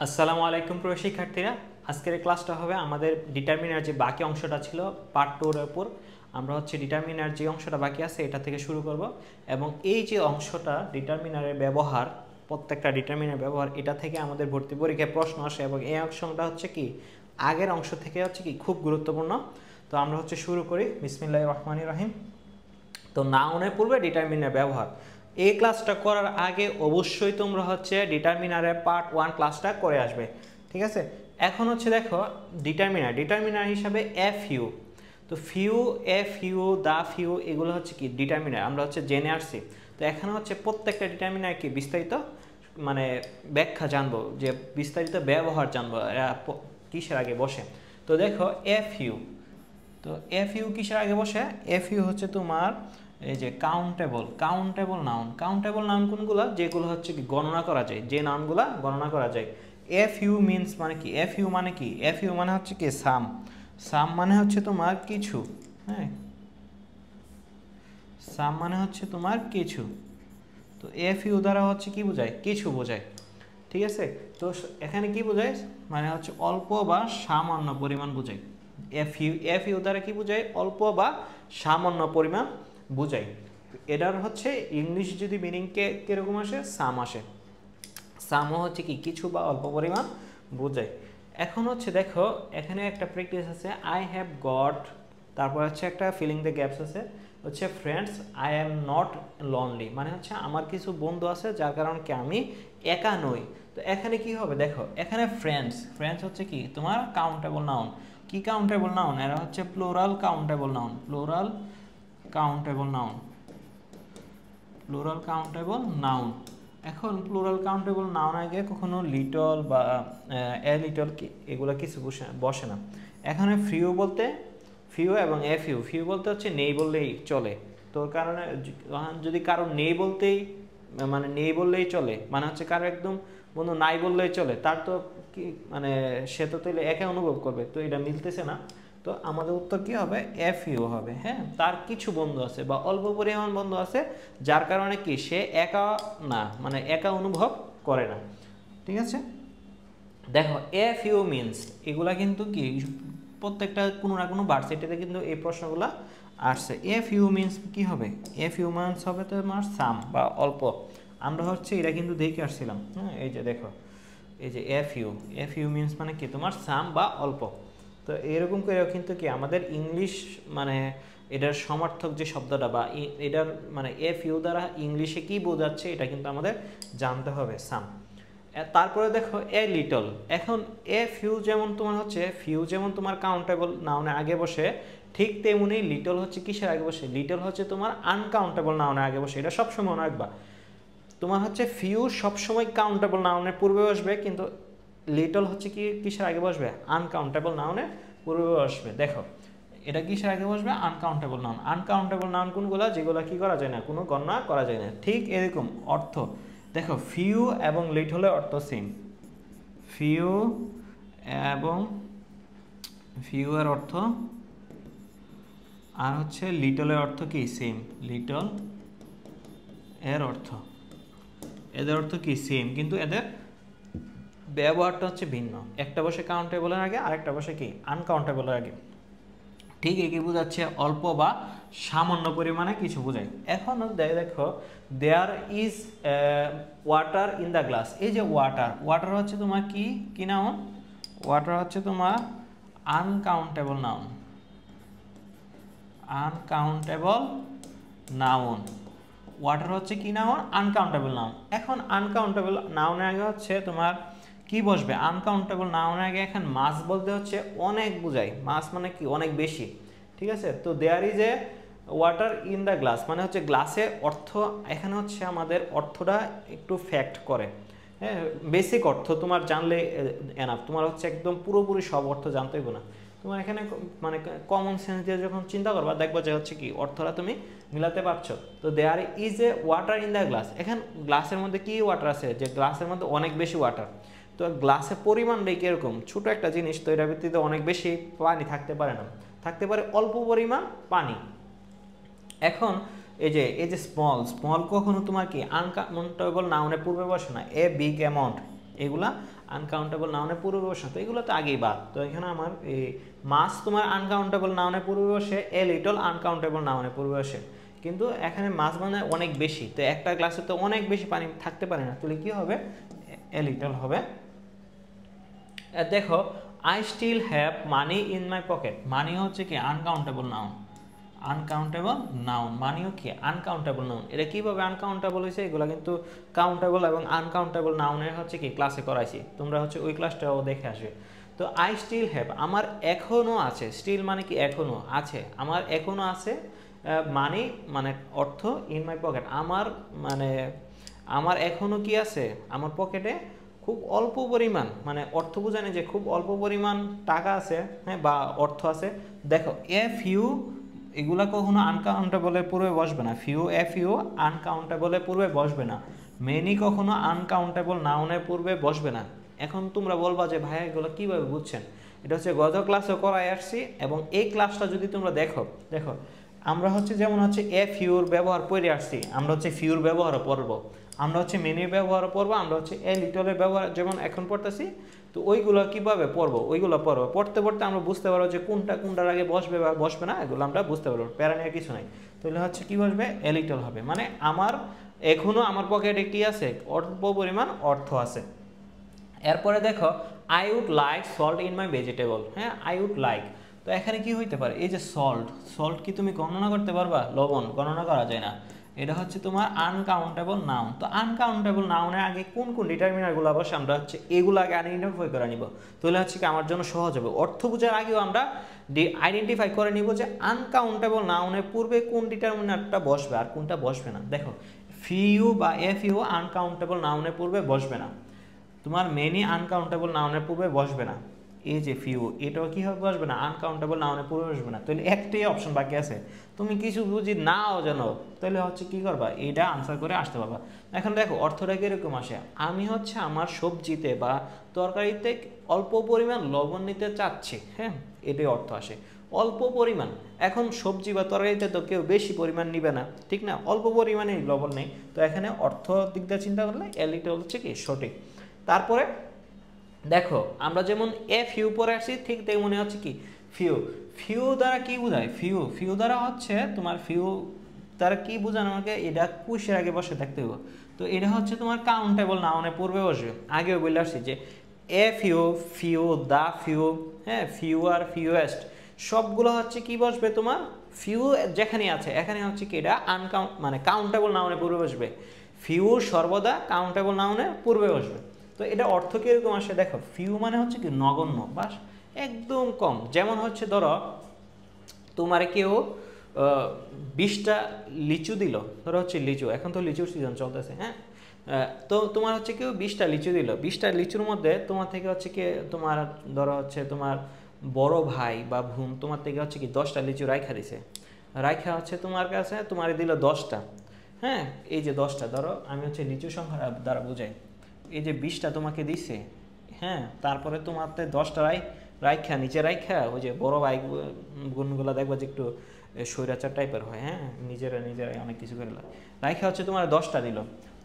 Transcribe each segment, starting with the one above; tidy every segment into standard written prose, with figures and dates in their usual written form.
আসসালামু আলাইকুম প্রিয় শিক্ষার্থীরা, আজকের ক্লাসটা হবে আমাদের ডিটারমিনার যে বাকি অংশটা ছিল পার্ট 2 এর উপর। আমরা ডিটারমিনার যে অংশটা বাকি আছে এটা থেকে শুরু করব এবং এই যে অংশটা ডিটারমিনারের ব্যবহার, প্রত্যেকটা ডিটারমিনার ব্যবহার, এটা থেকে আমাদের ভর্তি পরীক্ষায় প্রশ্ন আসে এবং এই অংশটা কি আগের অংশ থেকে কি খুব গুরুত্বপূর্ণ। তো আমরা শুরু করি। বিসমিল্লাহির রহমানির রহিম। তো নাউনের পূর্বে ডিটারমিনার ব্যবহার, এই ক্লাসটা করার আগে অবশ্যই তোমরা ডিটারমিনারের পার্ট 1 ক্লাসটা করে আসবে, ঠিক আছে? এখন দেখো ডিটারমিনার হিসাবে এফ ইউ, তো few, a few, the few, এগুলো কি ডিটারমিনার আমরা জেনে আসছি। তো এখানে প্রত্যেকটা ডিটারমিনার কি বিস্তারিত ব্যাখ্যা জানবো, যে বিস্তারিত ব্যবহার জানবো কিসের আগে বসে। তো দেখো এফ ইউ, তো এফ ইউ কিসের আগে বসে? এফ ইউ তোমার এই যে কাউন্টেবল নাউন কোনগুলো? যেগুলো কি গণনা করা যায়, যে নাউনগুলো গণনা করা যায়। এফ ইউ মিনস মানে কি? এফ ইউ মানে কি? এফ ইউ মানে কি সাম মানে তোমার কিছু, হ্যাঁ, সাম মানে তোমার কিছু। তো এফ ইউ দ্বারা কি বোঝায়? কিছু বোঝায়, ঠিক আছে? তো এখানে কি বোঝায়? মানে অল্প বা সামান্য পরিমাণ বোঝায়। এফ ইউ দ্বারা কি বোঝায়? অল্প বা সামান্য পরিমাণ বোঝায়। এটার ইংলিশ যদি মিনিং কিরকম আসে? সাম আসে। সামও কি কিছু বা অল্প পরিমাণ বোঝায়। এখন দেখো এখানে একটা প্র্যাকটিস আছে, আই হ্যাভ গট, তারপর একটা ফিলিং দ্য গ্যাপস আছে, friends I am not lonely, মানে আমার কিছু বন্ধু আছে যার কারণে কি আমি একা নই। তো এখানে কি হবে? দেখো এখানে ফ্রেন্ডস কি তোমার কাউন্টেবল নাউন। কি কাউন্টেবল নাউন? এরা plural countable noun, plural countable noun. এখন প্লুরাল কাউন্টেবল নাউন আগে কখনো লিটল বা এ লিটল এগুলো কিছু বসে না। এখানে ফিউ এবং এফ ইউ, ফিউ বলতে নেই বললেই চলে। তোর কারণে যদি কারো নেই বললেই চলে, মানে কারো একদম বন্ধু নাই বললেই চলে, তার তো কি সে তো তাহলে একা অনুভব করবে, তো এটা মিলতেছে না। তো আমাদের উত্তর কি হবে? এফ ইউ হবে। হ্যাঁ, তার কিছু বন্ধু আছে বা অল্প পরিমাণ বন্ধু আছে যার কারণে কি সে একা না, একা অনুভব করে না, ঠিক আছে? দেখো এফ ইউ মিনস, এগুলা কিন্তু কি প্রত্যেকটা কোনো না কোনো ভার্সিটিতে কিন্তু এই প্রশ্নগুলো আসছে। এফ ইউ মিনস কি হবে? এফ ইউ মিনস হবে তোমার সাম বা অল্প। আমরা এটা কিন্তু দেখে আসছিলাম। হ্যাঁ, এই যে দেখো, এই যে এফ ইউ মিনস মানে কি তোমার সাম বা অল্প। তো এরকম করেও কিন্তু কি আমাদের ইংলিশ এটার সমর্থক যে শব্দটা বা এটার এফ ইউ দ্বারা ইংলিশে কি বোঝাচ্ছে এটা কিন্তু আমাদের জানতে হবে, সাম। তারপরে দেখো এ লিটল। এখন এ ফিউ যেমন তোমার ফিউ যেমন তোমার কাউন্টেবল নাউনে আগে বসে, ঠিক তেমনি লিটল কিসের আগে বসে? লিটল তোমার আনকাউন্টেবল নাউনে আগে বসে। এটা সবসময় মনে রাখবা। তোমার ফিউ সবসময় কাউন্টেবল নাউনের পূর্বে বসবে, কিন্তু লিটল কি কিসের আগে বসবে? আনকাউন্টেবল নাউনের পূর্বে বসবে। দেখো এটা কিসের আগে বসবে? Uncountable noun. আনকাউন্টেবল নাউন কোনগুলো? যেগুলো কি করা যায় না, কোনো গণনা করা যায় না। ঠিক এরকম অর্থ দেখো, ফিউ এবং লিটলের অর্থ সেম। ফিউ এবং ফিউ এর অর্থ আর লিটলের অর্থ কি সেম। লিটল এর অর্থ, এদের অর্থ কি সেম, কিন্তু এদের ব্যবহারটা ভিন্ন। একটা বসে কাউন্টেবলের আগে, আরেকটা বসে কি আনকাউন্টেবলের আগে। ঠিক একই বোঝাচ্ছে, অল্প বা সামান্য পরিমাণে কিছু বোঝায়। এখন দেখো there is water in the glass. এই যে ওয়াটার তোমার কি নাউন? ওয়াটার তোমার আনকাউন্টেবল নাউন, ওয়াটার কি নাউন? Uncountable noun. এখন আনকাউন্টেবল নাউনের আগে তোমার কি বসবে? আনকাউন্টেবল নাউনের আগে এখন মাস বলতে অনেক বোঝায়। মাস মানে কি? অনেক বেশি, ঠিক আছে? তো there is a water in the glass মানে গ্লাসে অর্থ। এখানে আমাদের অর্থটা একটু ফ্যাক্ট করে। হ্যাঁ, বেসিক অর্থ তোমার জানলে এনাফ। তোমার একদম পুরোপুরি সব অর্থ জানতে হবে না। তোমার এখানে কমন সেন্স দিয়ে যখন চিন্তা করবা, দেখবো যে কি অর্থটা তুমি মিলাতে পারছো। তো there is a water in the glass. এখন গ্লাসের মধ্যে কি ওয়াটার আছে? যে গ্লাসের মধ্যে অনেক বেশি ওয়াটার। তো গ্লাসের পরিমাণটাই কিরকম? ছোট একটা জিনিস, তো এটার ভিত্তিতে অনেক বেশি পানি থাকতে পারে না, থাকতে পারে অল্প পরিমাণ পানি। এখন এই যে স্মল কখনো তোমার কি আনকাউন্টেবল নাউনের পূর্বে বসে না। এ বিগ অ্যামাউন্ট, এগুলা আনকাউন্টেবল নাউনের পূর্ববর্ষ, তো এগুলো তো আগেই বাদ। তো এখানে আমার এই মাছ তোমার আনকাউন্টেবল নাউনের পূর্ববর্ষে, এ লিটল আনকাউন্টেবল নাউনের পূর্ববর্ষে। কিন্তু এখানে মাছ মানে অনেক বেশি, তো একটা গ্লাসে তো অনেক বেশি পানি থাকতে পারে না, তাহলে কি হবে, এ লিটল হবে। দেখো I still have money in my pocket, money হচ্ছে কি আনকাউন্টেবল নাউন, আনকাউন্টেবল নাউন মানিও কি আনকাউন্টেবল নাউন। এটা কিভাবে আনকাউন্টেবল হয়েছে, এগুলো কিন্তু কাউন্টেবল এবং আনকাউন্টেবল নাউনের হচ্ছে কি ক্লাসে করাইছি, তোমরা হচ্ছে ওই ক্লাসটাও দেখে আসবে। তো আই স্টিল হ্যাভ, আমার এখনো আছে, স্টিল মানে কি এখনো আছে, আমার এখনো আছে, মানি মানে অর্থ, ইন মাই পকেট আমার মানে আমার এখনো কি আছে, আমার পকেটে খুব অল্প পরিমাণ, মানে অর্থ বোঝায় না যে খুব অল্প পরিমাণ টাকা আছে, হ্যাঁ, বা অর্থ আছে। দেখো এ ফিউ এগুলা কখনো আনকাউন্টেবলের পূর্বে বসবে না, ফিউ এ ফিউ আনকাউন্টেবলের পূর্বে বসবে না, মেনি কখনো আনকাউন্টেবল নাউনের পূর্বে বসবে না। এখন তোমরা বলবা যে ভাইয়া এগুলো কীভাবে বুঝছেন, এটা হচ্ছে গত ক্লাসে করাই আসছি, এবং এই ক্লাসটা যদি তোমরা দেখো আমরা হচ্ছে যেমন হচ্ছে এ ফিউর ব্যবহার পড়ে আসছি, আমরা হচ্ছে ফিউর ব্যবহারও পড়বো, আমরা হচ্ছে মেনির ব্যবহারও পড়বো, আমরা হচ্ছে এ লিটলের ব্যবহার যেমন এখন পড়তেছি, তো ওইগুলো কীভাবে পড়বো, ওইগুলো পড়তে পড়তে আমরা বুঝতে পারবো যে কোনটার আগে বসবে বা বসবে না, এগুলো আমরা বুঝতে পারবো, প্যারা নিয়ে কিছু নাই। তাহলে হচ্ছে কী বসবে, এ লিটল হবে, মানে আমার এখনও আমার পকেটে কি আছে, অল্প পরিমাণ অর্থ আছে। এরপরে দেখো I would like salt in my vegetable, হ্যাঁ, আই উড লাইক, তো এখানে কি হইতে পারে, এই যে সল্ট কি তুমি গণনা করতে পারবা, লবণ গণনা করা যায় না, এটা হচ্ছে তোমার আনকাউন্টেবল নাউন। তো আনকাউন্টেবল নাউনের আগে কোন কোন ডিটারমিনারগুলো বসে, আমরা হচ্ছে এগুলো আগে আইডেন্টিফাই করে নিব, তাহলে হচ্ছে কি আমার জন্য সহজ হবে। অর্থ বোঝার আগেও আমরা আইডেন্টিফাই করে নিব যে আনকাউন্টেবল নাউনের পূর্বে কোন ডিটারমিনারটা বসবে আর কোনটা বসবে না। দেখো ফিউ বা এফ ইউ আনকাউন্টেবল নাউনের পূর্বে বসবে না, তোমার মেনি আনকাউন্টেবল নাউনের পূর্বে বসবে না, এই যে ফিউ এটাও কি হবে, বসবে না, আনকাউন্টেবল নাউনের পূর্বে বসবে না। তাহলে একটাই অপশন বাকি আছে, তুমি কিছু বুঝি নাও জানো, তাহলে হচ্ছে কি করবা, এইটা আনসার করে আসতে পারবা। এখন দেখো অর্থটা কিরকম আসে, আমি হচ্ছে আমার সবজিতে বা তরকারিতে অল্প পরিমাণ লবণ নিতে চাচ্ছি, হ্যাঁ, এটাই অর্থ আসে, অল্প পরিমাণ। এখন সবজি বা তরকারিতে তো কেউ বেশি পরিমাণ নিবে না, ঠিক না, অল্প পরিমাণে লবণ নেই, তো এখানে অর্থ দিক দিয়ে চিন্তা করলে এলিটা হচ্ছে কি সঠিক। তারপরে দেখো আমরা যেমন এ ফিউ পরে আসছি, ঠিক তেমনি হচ্ছে কি ফিউ দ্বারা কি বোঝায়, ফিউ দ্বারা হচ্ছে তোমার ফিউ দ্বারা কি বোঝানো, আমাকে এটা কুশের আগে বসে থাকতে হবে। তো এটা হচ্ছে তোমার কাউন্টেবল নাউনের পূর্বে বসবে, আগেও বলে আসছি যে এ ফিউ দা ফিউ, হ্যাঁ, ফিউ আর ফিউয়েস্ট সবগুলো হচ্ছে কি বসবে, তোমার ফিউ যেখানে আছে এখানে হচ্ছে কি এটা মানে কাউন্টেবল নাউনের পূর্বে বসবে, ফিউ সর্বদা কাউন্টেবল নাউনের পূর্বে বসবে। তো এটা অর্থ কিরকম আসে, দেখো ফিউ মানে হচ্ছে কি নগণ্য, বাস একদম কম। যেমন হচ্ছে ধরো তোমার কেউ 20টা লিচু দিল, ধরো হচ্ছে লিচু, এখন তো লিচুর সিজন চলতেছে, হ্যাঁ, তো তোমার হচ্ছে কেউ 20টা লিচু দিল, 20টা লিচুর মধ্যে তোমার থেকে হচ্ছে কি তোমার ধরো হচ্ছে তোমার বড় ভাই বা বোন তোমার থেকে হচ্ছে কি 10টা লিচু রাইখা দিছে, রাইখা হচ্ছে তোমার কাছে তোমার দিল 10টা, হ্যাঁ, এই যে 10টা ধরো আমি হচ্ছে লিচু সংখ্যা দ্বারা বুঝাই, এই যে 20টা তোমাকে দিছে, হ্যাঁ, তারপরে তোমার 10টা রাইখা নিচে রাইখা, ওই যে বড় ভাই গুণগুলো দেখবা যে একটু স্বৈরাচার টাইপের হয়, হ্যাঁ, নিজেরাই অনেক কিছু করে রাইখা হচ্ছে তোমার 10টা দিল,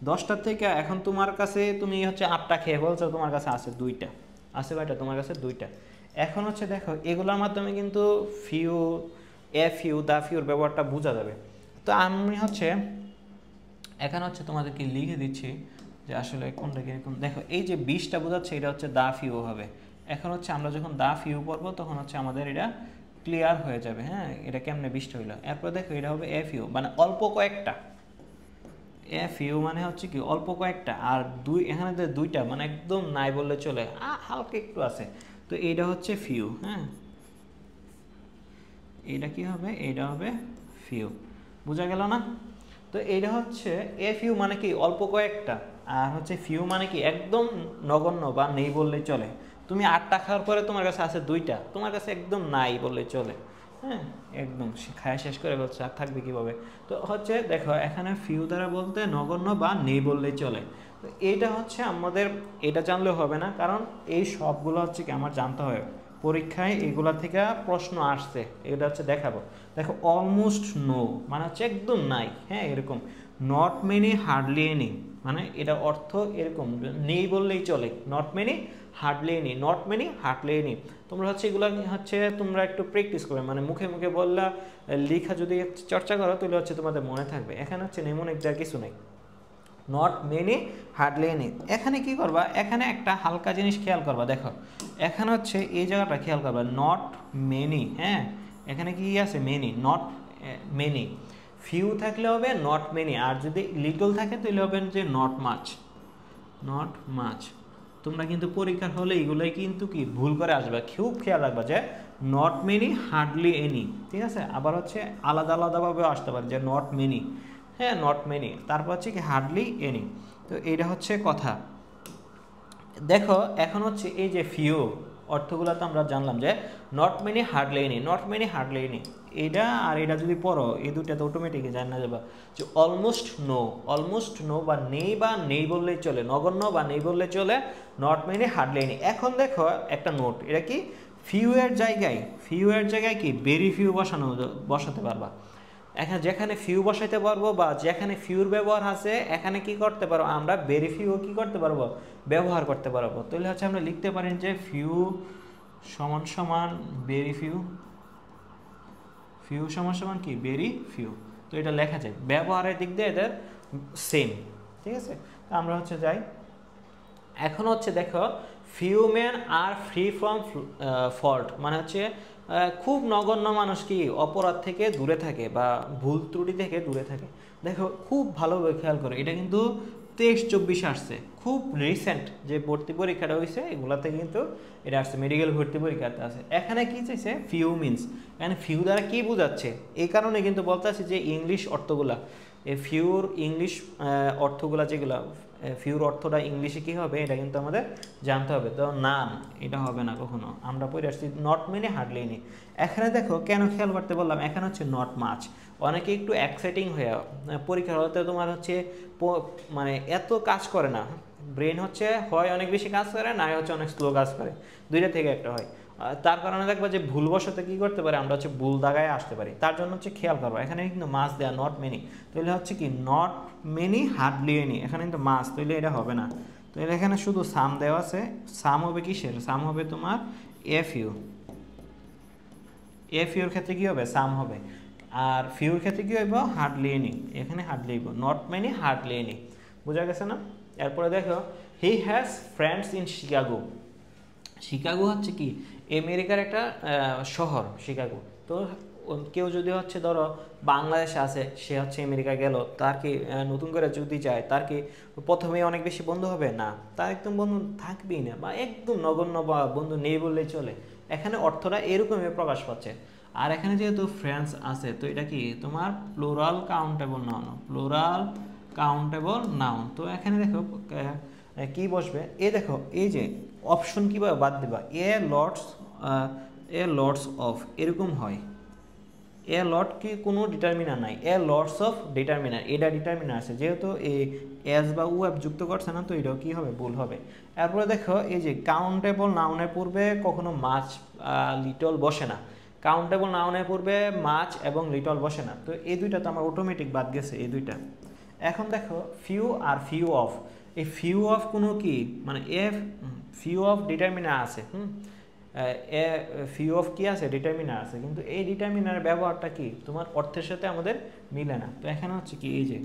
10টার থেকে এখন তোমার কাছে তুমি হচ্ছে 8টা খেয়ে বলছো, তোমার কাছে আছে 2টা, আছে কয়টা, তোমার কাছে 2টা। এখন হচ্ছে দেখো এগুলোর মাধ্যমে কিন্তু ফিউ এ ফিউ দা ফিউর ব্যবহারটা বোঝা যাবে। তো আমি হচ্ছে এখানে হচ্ছে তোমাদেরকে লিখে দিচ্ছি যে আসলে কোনটা কিরকম। দেখো এই যে 20টা বোঝাচ্ছে এটা হচ্ছে দা ফিউ হবে। এখন হচ্ছে আমরা যখন দা ফিউ পড়বো তখন হচ্ছে আমাদের এটা ক্লিয়ার হয়ে যাবে, হ্যাঁ, এটা কেমনে 20টা হইলো। এরপর দেখো এটা হবে এ ফিউ, মানে অল্প কয়েকটা, এ ফিউ মানে হচ্ছে কি অল্প কয়েকটা, আর এখানে 2টা মানে একদম নাই বললে চলে, হালকা একটু আছে, তো এইটা হচ্ছে ফিউ, হ্যাঁ, এইটা কি হবে, এইটা হবে ফিউ, বোঝা গেল না? তো এইটা হচ্ছে এ ফিউ মানে কি অল্প কয়েকটা, আর হচ্ছে ফিউ মানে কি একদম নগণ্য বা নেই বললেই চলে। তুমি 8টা খাওয়ার পরে তোমার কাছে আছে 2টা, তোমার কাছে একদম নাই বললেই চলে, হ্যাঁ, একদম খায়া শেষ করে বলছে, আর থাকবে কীভাবে। তো হচ্ছে দেখো এখানে ফিউ দ্বারা বলতে নগণ্য বা নেই বললেই চলে। তো এইটা হচ্ছে আমাদের, এটা জানলেও হবে না, কারণ এই সবগুলো হচ্ছে কি আমার জানতে হবে, পরীক্ষায় এগুলা থেকে প্রশ্ন আসছে, এটা হচ্ছে দেখাবো। দেখো অলমোস্ট নো মানে হচ্ছে একদম নাই, হ্যাঁ, এরকম। নট মেনি হার্ডলি এনি মানে এটা অর্থ এরকম, নেই বললেই চলে, not many hardly any, not many hardly any. তোমরা হচ্ছে এগুলো হচ্ছে তোমরা একটু প্র্যাকটিস করবে, মানে মুখে মুখে বললা, লেখা যদি চর্চা করো তাহলে হচ্ছে তোমাদের মনে থাকবে। এখানে হচ্ছে নেমোনিক যার কিছু নেই, নট মেনি হার্ডলি এনি। এখানে কি করবা, এখানে একটা হালকা জিনিস খেয়াল করবা, দেখো এখানে হচ্ছে এই জায়গাটা খেয়াল করবা, নট মেনি, হ্যাঁ এখানে কি আছে, মেনি, নট মেনি। ফিউ থাকলে হবে নট মেনি, আর যদি লিটল থাকে তাহলে হবে যে নট মাচ, নট মাচ। তোমরা কিন্তু পরীক্ষার হলে এগুলোই কিন্তু কি ভুল করে আসবে, খুব খেয়াল রাখবা যে নট মেনি হার্ডলি এনি, ঠিক আছে। আবার হচ্ছে আলাদা আলাদাভাবেও আসতে পারে যে নট মেনি, হ্যাঁ নট মেনি, তারপর হচ্ছে কি হার্ডলি এনি। তো এইটা হচ্ছে কথা। দেখো এখন হচ্ছে এই যে ফিউ অর্থগুলো তো আমরা জানলাম যে not many hardly any, not many hardly any, এটা আর এটা যদি পড়ো এই দুটো তো অটোমেটিকই জানা যাবে যে অলমোস্ট নো, অলমোস্ট নো বা নেই বললেই চলে, নগণ্য বা নেই বললেই চলে, নট মেনি হার্ডলি এনি। এখন দেখো একটা নোট, এটা কি ফিউ এর জায়গায় কি ভেরি ফিউ বসাতে পারবা। এখানে যেখানে ফিউ বসাইতে পারবো বা যেখানে ফিউর ব্যবহার আছে এখানে কি করতে পারবো, আমরা ভেরি ফিউ কি করতে পারবো, ব্যবহার করতে পারবো। তাহলে হচ্ছে আমরা লিখতে পারি যে ফিউ সমান সমান ভেরি ফিউ, ফিউ সমান সমান কি ভেরি ফিউ। তো এটা লেখা যায়, ব্যবহারের দিক দিয়ে এদের সেম, ঠিক আছে। তো আমরা হচ্ছে যাই, এখন হচ্ছে দেখো few man are free from fault, মানে হচ্ছে খুব নগণ্য মানুষ কি অপরাধ থেকে দূরে থাকে বা ভুল ত্রুটি থেকে দূরে থাকে। দেখো খুব ভালোভাবে খেয়াল করো, এটা কিন্তু 23-24 আসছে, খুব রিসেন্ট যে ভর্তি পরীক্ষাটা হয়েছে এগুলাতে কিন্তু এটা আসছে, মেডিকেল ভর্তি পরীক্ষাতে আছে। এখানে কি চাইছে, ফিউ মিনস, এখানে ফিউ দ্বারা কি বোঝাচ্ছে, এই কারণে কিন্তু বলতে আছে যে ইংলিশ অর্থগুলা, এই ফিউর ইংলিশ অর্থগুলা যেগুলা, ফিউর অর্থটা ইংলিশে কি হবে এটা কিন্তু আমাদের জানতে হবে। তো নান এটা হবে না কখনো, আমরা পড়ে আসছি নট মেনি হার্ডলি এনি। এখানে দেখো কেন খেয়াল করতে বললাম, এখানে হচ্ছে নট মাচ। অনেকে একটু এক্সাইটিং হয়ে পরীক্ষার হতে তোমার হচ্ছে মানে এত কাজ করে না, ব্রেন হচ্ছে হয় অনেক বেশি কাজ করে, না হচ্ছে অনেক স্লো কাজ করে, দুইটা থেকে একটা হয়। তার কারণে দেখবা যে ভুলবশত কি করতে পারে, আমরা হচ্ছে ভুল দাগায় আসতে পারি। তার জন্য হচ্ছে খেয়াল করবো, এখানে কিন্তু মাস দেয়া নট মেনি, তাহলে হচ্ছে কি নট মেনি হার্ডলি এনি, এখানে কিন্তু মাস, তাহলে এটা হবে না। তো এখানে শুধু সাম দেওয়া আছে, সাম হবে কিসের, সাম হবে তোমার এফ ইউর ক্ষেত্রে কি হবে, সাম হবে। আর ফিউর ক্ষেত্রে কি হইব, হার্ডলি এনি, এখানে হার্ডলি হইব, নট মেনি হার্ডলি এনি, বোঝা গেছে না। এরপরে দেখো he has friends in Chicago. Chicago হচ্ছে কি আমেরিকার একটা শহর শিকাগো। তো কেউ যদি হচ্ছে ধরো বাংলাদেশে আছে, সে হচ্ছে আমেরিকা গেল, তার কি নতুন করে যদি যায় তার কি প্রথমেই অনেক বেশি বন্ধু হবে না, তার একদম বন্ধু থাকবেই না, বা একদম নগণ্য বা বন্ধু নেই বললেই চলে। এখানে অর্থটা এরকমই প্রকাশ পাচ্ছে। আর এখানে যেহেতু ফ্রেন্ডস আছে, তো এটা কি তোমার plural countable noun, plural countable noun. তো এখানে দেখো কি বসবে, এ দেখো এই যে অপশন কীভাবে বাদ দেবা, এ লটস অফ এরকম হয়, এ লট কি কোনো ডিটারমিনার নাই, এ লটস অফ ডিটারমিনার, এটা ডিটারমিনার আছে, যেহেতু এই এস বা ও যুক্ত করছে না, তো এটাও কী হবে, ভুল হবে। এরপরে দেখো এই যে কাউন্টেবল নাউনের পূর্বে কখনো মাছ লিটল বসে না, কাউন্টেবল নাউনের পূর্বে মাছ এবং লিটল বসে না, তো এই দুইটা তো আমার অটোমেটিক বাদ গেছে এই দুইটা। এখন দেখো ফিউ আর ফিউ অফ, এই ফিউ অফ কোনো কি মানে ফিউ অফ ডিটারমিনার আছে, ফিউ অফ কি আছে, ডিটারমিনার আছে, কিন্তু এই ডিটারমিনারের ব্যবহারটা কি তোমার অর্থের সাথে আমাদের মিলে না। তো এখানে হচ্ছে কি এই যে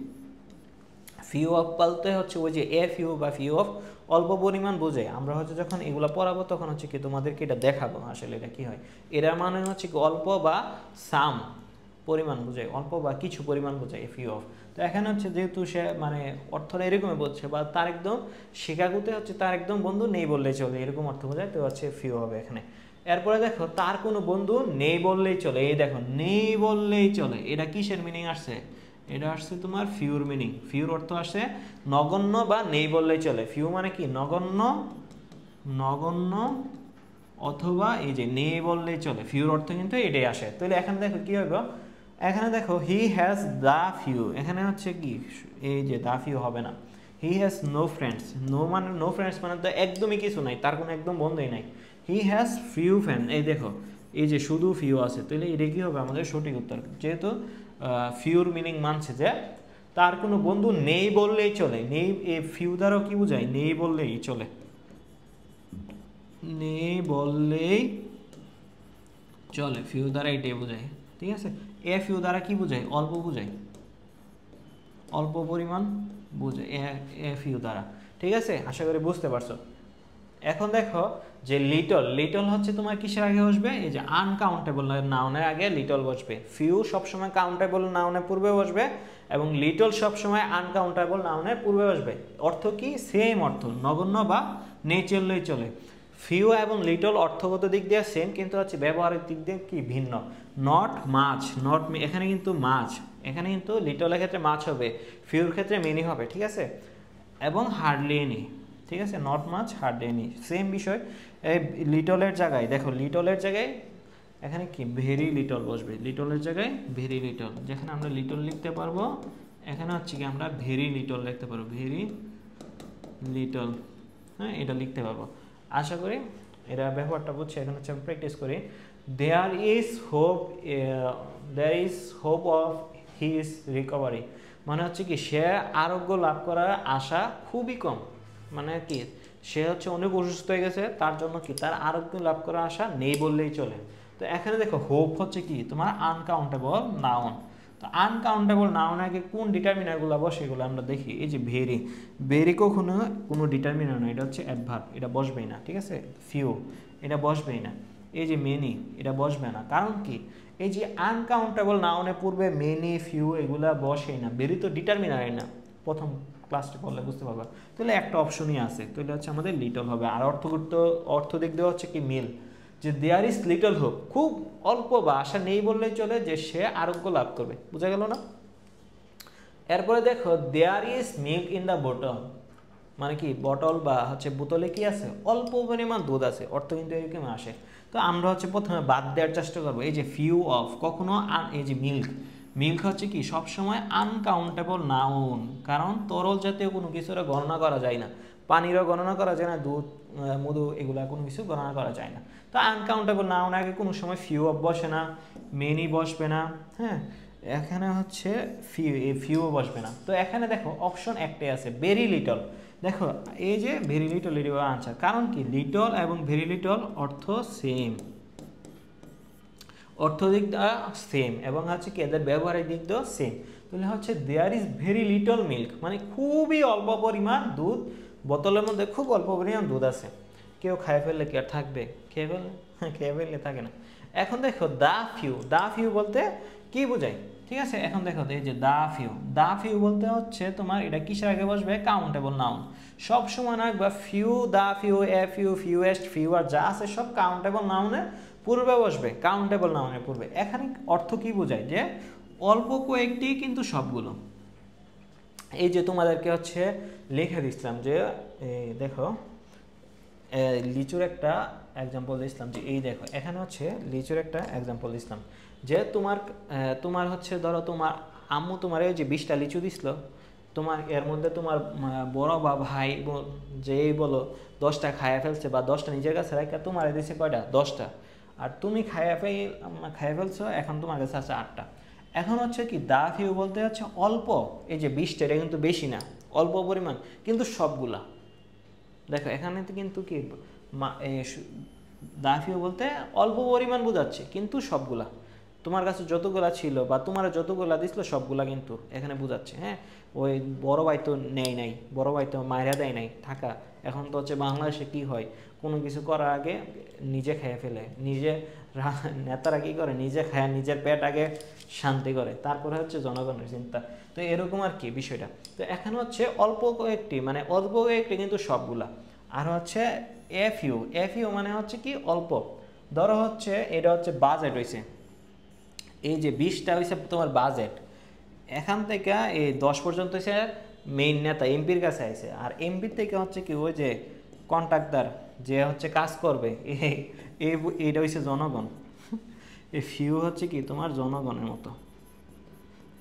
ফিউ অফ বলতে হচ্ছে ওই যে ফিউ বা ফিউ অফ অল্প পরিমাণ বোঝে। আমরা হচ্ছে যখন এগুলো পড়াবো তখন হচ্ছে কি তোমাদেরকে এটা দেখাবো আসলে এটা কি হয়। এরা মানে হচ্ছে কি অল্প বা সাম পরিমাণ বোঝায়, অল্প বা কিছু পরিমাণ বোঝায় ফিউ অফ। তো এখানে হচ্ছে যেহেতু সে মানে অর্থটা এরকমই বলছে, বা তার একদম শিকাগোতে হচ্ছে তার একদম বন্ধু নেই বললেই চলে, এরকম অর্থ বোঝায়, তো হচ্ছে ফিউ হবে এখানে। এরপরে দেখো তার কোনো বন্ধু নেই বললেই চলে, এই দেখো নেই বললেই চলে, এটা কিসের মিনিং আসছে, এটা আসছে তোমার ফিউর মিনিং। ফিউর অর্থ আসছে নগণ্য বা নেই বললেই চলে। ফিউ মানে কি নগণ্য, নগণ্য অথবা এই যে নেই বললেই চলে, ফিউর অর্থ কিন্তু এটাই আসে। তাহলে এখানে দেখো কি হবে, এখানে দেখো হি হ্যাজ দ্য ফিউ, এখানে হচ্ছে কি এই যে দ্য ফিউ হবে না, he has no friends, no friends মানে তো একদমই কিছু নাই, তার কোনো একদম বন্ধুই নাই। হি হ্যাজ ফিউ ফ্রেন্ড, এই দেখো এই যে শুধু ফিউ আছে, তাহলে এটা কি হবে আমাদের সঠিক উত্তর, যেহেতু ফিউর মিনিং মানছে যে তার কোনো বন্ধু নেই বললেই চলে। নেই, এ ফিউ দ্বারাও কি বোঝায়? নেই বললেই চলে, নেই বললেই চলে, ফিউ দ্বারা এটাই বোঝায়। ঠিক আছে, এ ফিউ দ্বারা কি বোঝায়? অল্প বোঝায়, অল্প পরিমাণ বোঝায় এ ফিউ দ্বারা। ঠিক আছে, আশা করি বুঝতে পারছো। এখন দেখো যে লিটল, লিটল হচ্ছে তোমার কিসের আগে বসবে? এই যে আনকাউন্টেবল নাউনের আগে লিটল বসবে। ফিউ সবসময় কাউন্টেবল নাউনের পূর্বে বসবে এবং লিটল সবসময় আনকাউন্টেবল নাউনের পূর্বে বসবে। অর্থ কি? সেম অর্থ, নগণ্য বা নেই চললেই চলে। ফিউ এবং লিটল অর্থগত দিক দিয়ে সেম, কিন্তু হচ্ছে ব্যবহারের দিক দিয়ে কি ভিন্ন। নট মাছ, নট, এখানে কিন্তু মাছ, এখানে কিন্তু লিটলের ক্ষেত্রে মাছ হবে, ফিউর ক্ষেত্রে মেনি হবে। ঠিক আছে, এবং হার্ডলি এনি। ঠিক আছে, not much, hardly any, same বিষয়। এই লিটলের জায়গায় দেখো, লিটলের জায়গায় এখানে কি ভেরি লিটল বসবে, লিটলের জায়গায় ভেরি লিটল। যেখানে আমরা লিটল লিখতে পারবো, এখানে হচ্ছে কি আমরা ভেরি লিটল লিখতে পারবো, ভেরি লিটল। হ্যাঁ, এটা লিখতে পারবো। আশা করি এটা ব্যবহারটা বুঝছে। এখন হচ্ছে আমি প্র্যাকটিস করি। There is hope, there is hope of his recovery, মানে হচ্ছে কি সে আরোগ্য লাভ করার আশা খুবই কম। মানে কি সে হচ্ছে অনেক অসুস্থ হয়ে গেছে, তার জন্য কি তার আরোগ্য লাভ করার আশা নেই বললেই চলে। তো এখানে দেখো হোপ হচ্ছে কি তোমার আনকাউন্টেবল নাউন। তো আনকাউন্টেবল নাউন আগে কোন ডিটারমিনারগুলো বসে সেগুলো আমরা দেখি। এই যে ভেরি, ভেরি কখনো কোনো ডিটারমিনার না, এটা হচ্ছে অ্যাডভার্ব, এটা বসবেই না। ঠিক আছে, ফিউ এটা বসবেই না। এই যে মেনি, এটা বসবে না। কারণ কি? এই যে আনকাউন্টেবল নাউনের পূর্বে মেনি, ফিউ এগুলা বসেই না। ভেরি তো ডিটারমিনারই না, প্রথম ক্লাসটা করলে বুঝতে পারবা। তাহলে একটা অপশনই আছে, তাহলে হচ্ছে আমাদের লিটল হবে। আর অর্থ দিক দিয়ে হচ্ছে কি মিল, যে দেয়ার ইজ লিটল হোপ, খুব অল্প বা আশা নেই বললেই চলে যে সে আরোগ্য লাভ করবে। বোঝা গেল না? এরপরে দেখো there is milk in the বোতল, মানে কি বটল বা হচ্ছে বোতলে কি আছে? অল্প পরিমাণ দুধ আছে। অর্থ কিন্তু এরকম আসে। তো আমরা হচ্ছে প্রথমে বাদ দেওয়ার চেষ্টা করবো। এই যে ফিউ অফ কখনো, এই যে মিল্ক, মিল্ক হচ্ছে কি সবসময় আনকাউন্টেবল নাউন, কারণ তরল জাতীয় কোনো কিছুর গণনা করা যায় না, পানিরও গণনা করা যায় না, দুধ, মধু এগুলা কোনো কিছু গণনা করা যায় না। তো আনকাউন্টেবল নাউন আগে কোনো সময় ফিউ অফ বসে না, মেনি বসবে না। হ্যাঁ, এখানে হচ্ছে ফিউ বসবে না। তো এখানে দেখো অপশন একটাই আছে, ভেরি লিটল। দেখো এই যে ভেরি লিটল এর আনসার। কারণ কি? লিটল এবং ভেরি লিটল অর্থ সেম, অর্থ দিক দিয়ে সেম, এবং হচ্ছে কি এদের ব্যবহারের দিক দিয়েও সেম। তাহলে হচ্ছে there is very little milk, মানে খুবই অল্প পরিমাণ দুধ, বোতলের মধ্যে খুব অল্প পরিমাণ দুধ আছে। কেউ খায় ফেললে কি আর থাকবে? খেয়ে ফেললে থাকে না। এখন দেখো দা ফিউ, দা ফিউ বলতে কি বোঝায়? ঠিক আছে, এখন দেখো এই যে দা ফিউ, দা ফিউ বলতে হচ্ছে তোমার এটা কিসের আগে বসবে? Countable noun. সব সময় না বা few, the few, a few, fewest, few আর যা আছে সব কাউন্টেবল নাউনের পূর্বে বসবে, কাউন্টেবল নাউনের পূর্বে। এখানে অর্থ কি বোঝায়? যে অল্প কয়েকটি কিন্তু সবগুলো। এই যে তোমাদেরকে হচ্ছে লিখে দিচ্ছিলাম যে দেখো লিচুর একটা এক্সাম্পল দিচ্ছিলাম, যে এই দেখো এখানে হচ্ছে লিচুর একটা এক্সাম্পল দিচ্ছিলাম, যে তোমার হচ্ছে ধরো তোমার আম্মু তোমার এই যে 20টা লিচু দিছিল, তোমার এর মধ্যে তোমার বড় বা ভাই যেই বলো 10টা খাইয়া ফেলছে, বা 10টা নিজের কাছে রাখা তোমার দিচ্ছে কয়টা? 10টা। আর তুমি খাইয়া ফেলছো, এখন তোমার কাছে আছে 8টা। এখন হচ্ছে কি দা ফিউ বলতে হচ্ছে অল্প, এই যে 20টা এটা কিন্তু বেশি না, অল্প পরিমাণ কিন্তু সবগুলা। দেখো এখানে তো কিন্তু কি দা ফিউ বলতে অল্প পরিমাণ বোঝাচ্ছে, কিন্তু সবগুলা তোমার কাছে যতগুলা ছিল বা তোমার যতগুলা দিছিল সবগুলা কিন্তু এখানে বোঝাচ্ছে। হ্যাঁ, ওই বড় ভাই তো নাই, বড় ভাই তো মায়েরা দেয় নাই থাকা। এখন তো হচ্ছে বাংলাদেশে কি হয়, কোনো কিছু করার আগে নিজে খেয়ে ফেলে, নেতারা কি করে? নিজে খায়, নিজের পেট আগে শান্তি করে, তারপরে হচ্ছে জনগণের চিন্তা। তো এরকম আর কি বিষয়টা। তো এখানে হচ্ছে অল্প কয়েকটি, মানে অল্প কয়েকটি কিন্তু সবগুলা। আর হচ্ছে এফইউ মানে হচ্ছে কি অল্প। ধরো হচ্ছে এটা হচ্ছে বাজেট হয়েছে, এই যে 20টা হয়েছে তোমার বাজেট, এখান থেকে এই 10 পর্যন্ত হচ্ছে মেইন নেতা এমপির কাছে আছে, আর এমপির থেকে হচ্ছে কি ওই যে কন্ট্রাক্টর যে হচ্ছে কাজ করবে, এইটা হচ্ছে জনগণ। এই ফিউ হচ্ছে কি তোমার জনগণের মতো,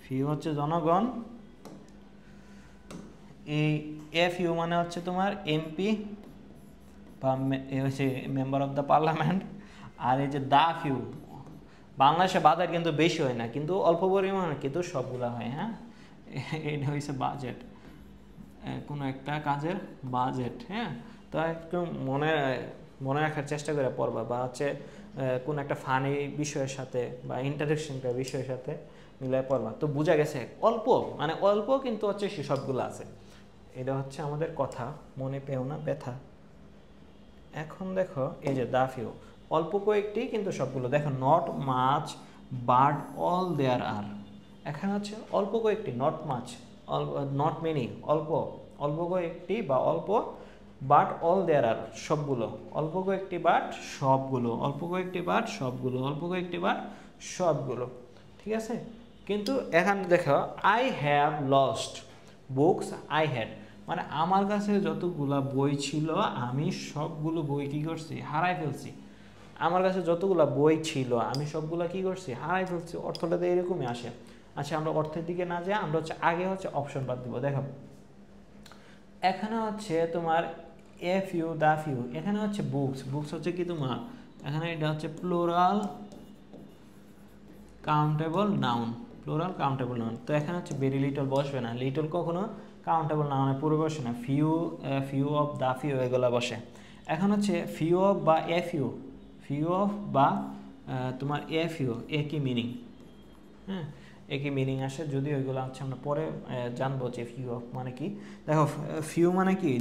ফিউ হচ্ছে জনগণ। এই এফইউ মানে হচ্ছে তোমার এমপি বা হচ্ছে মেম্বার অফ দ্য পার্লামেন্ট। আর এই যে দা ফিউ, বাংলাদেশে বাজার কিন্তু বেশি হয় না, কিন্তু অল্প পরিমাণে কিন্তু সবগুলা হয়। হ্যাঁ, এটা হচ্ছে বাজেট, কোনো একটা কাজের বাজেট। হ্যাঁ, তো একটু মনে মনে রাখার চেষ্টা করে পড়বা, বা হচ্ছে কোন একটা ফানি বিষয়ের সাথে বা ইন্টারেস্টিংটা বিষয়ের সাথে মিলাই পড়বা। তো বোঝা গেছে অল্প, মানে অল্প কিন্তু হচ্ছে সবগুলো আছে। এটা হচ্ছে আমাদের কথা, মনে পেও না ব্যথা। এখন দেখো এই যে দা ফিউ, অল্প কয়েকটি কিন্তু সবগুলো। দেখো নট মাচ বাট অল দেয়ার আর, এখানে হচ্ছে অল্প কয়েকটি, নট মাচ, নট মেনি, অল্প, অল্প কয়েকটি বা অল্প, বাট অল দেয়ার আর সবগুলো, অল্প কয়েকটি বাট সবগুলো, অল্প কয়েকটি বাট সবগুলো, অল্প কয়েকটি বাট সবগুলো। ঠিক আছে, কিন্তু এখানে দেখো I have lost books I had, মানে আমার কাছে যতগুলা বই ছিল আমি সবগুলো বই কী করছি, হারাই ফেলছি। আমার কাছে যতগুলা বই ছিল আমি সবগুলা কী করছি, হারাই ফেলছি। অর্থটা তো এরকমই আসে। আচ্ছা, আমরা অর্থের দিকে না যাই, আমরা হচ্ছে আগে হচ্ছে অপশন বাদ দিব। দেখো এখানে হচ্ছে তোমার এ ফিউ, দা ফিউ, এখানে হচ্ছে বুকস, বুকস হচ্ছে কি তোমার, এখানে এটা হচ্ছে plural countable noun, plural countable noun. তো এখানে হচ্ছে ভেরি লিটল বসবে না, লিটল কখনো কাউন্টেবল নাউনে পুরো বসে না। Few, few of, the few এগুলো বসে। এখন হচ্ছে ফিউ অফ বা এ ফিউ, ফিউ অফ বা তোমার এ ফিউ, একই মিনিং। হ্যাঁ, একই মিনিং আসে, যদিও এগুলো হচ্ছে আমরা পরে জানবো যে ফিউ অফ মানে কি। দেখো ফিউ মানে কি,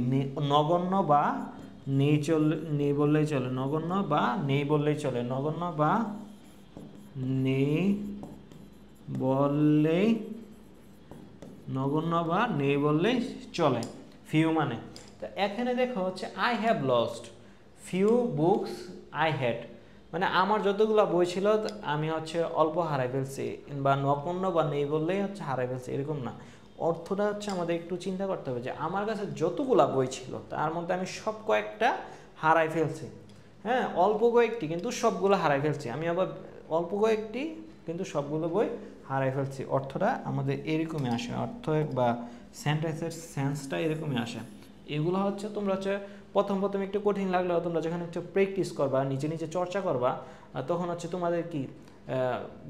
নগণ্য বা নেই, নেই বললেই চলে, নগণ্য বা নেই বললেই চলে, নগণ্য বা নেই বললেই, নগণ্য বা নেই বললেই চলে ফিউ মানে। তো এখানে দেখো হচ্ছে I have lost few books I had, মানে আমার যতগুলো বই ছিল আমি হচ্ছে অল্প হারাই ফেলছি, বা নগণ্য বা নেই বললেই হচ্ছে হারাই ফেলছি, এরকম না। অর্থটা হচ্ছে আমাদের একটু চিন্তা করতে হবে যে আমার কাছে যতগুলা বই ছিল তার মধ্যে আমি সব কয়েকটা হারাই ফেলছি। হ্যাঁ, অল্প কয়েকটি কিন্তু সবগুলো হারাই ফেলছি। আমি আবার অল্প কয়েকটি কিন্তু সবগুলো বই হারাই ফেলছি। অর্থটা আমাদের এরকমই আসে, অর্থ বা সেন্টেন্সের সেন্সটা এরকমই আসে। এগুলো হচ্ছে তোমরা হচ্ছে প্রথম প্রথম একটু কঠিন লাগলেও তোমরা যখন একটু প্র্যাকটিস করবা, নিজে নিজে চর্চা করবা, তখন হচ্ছে তোমাদের কি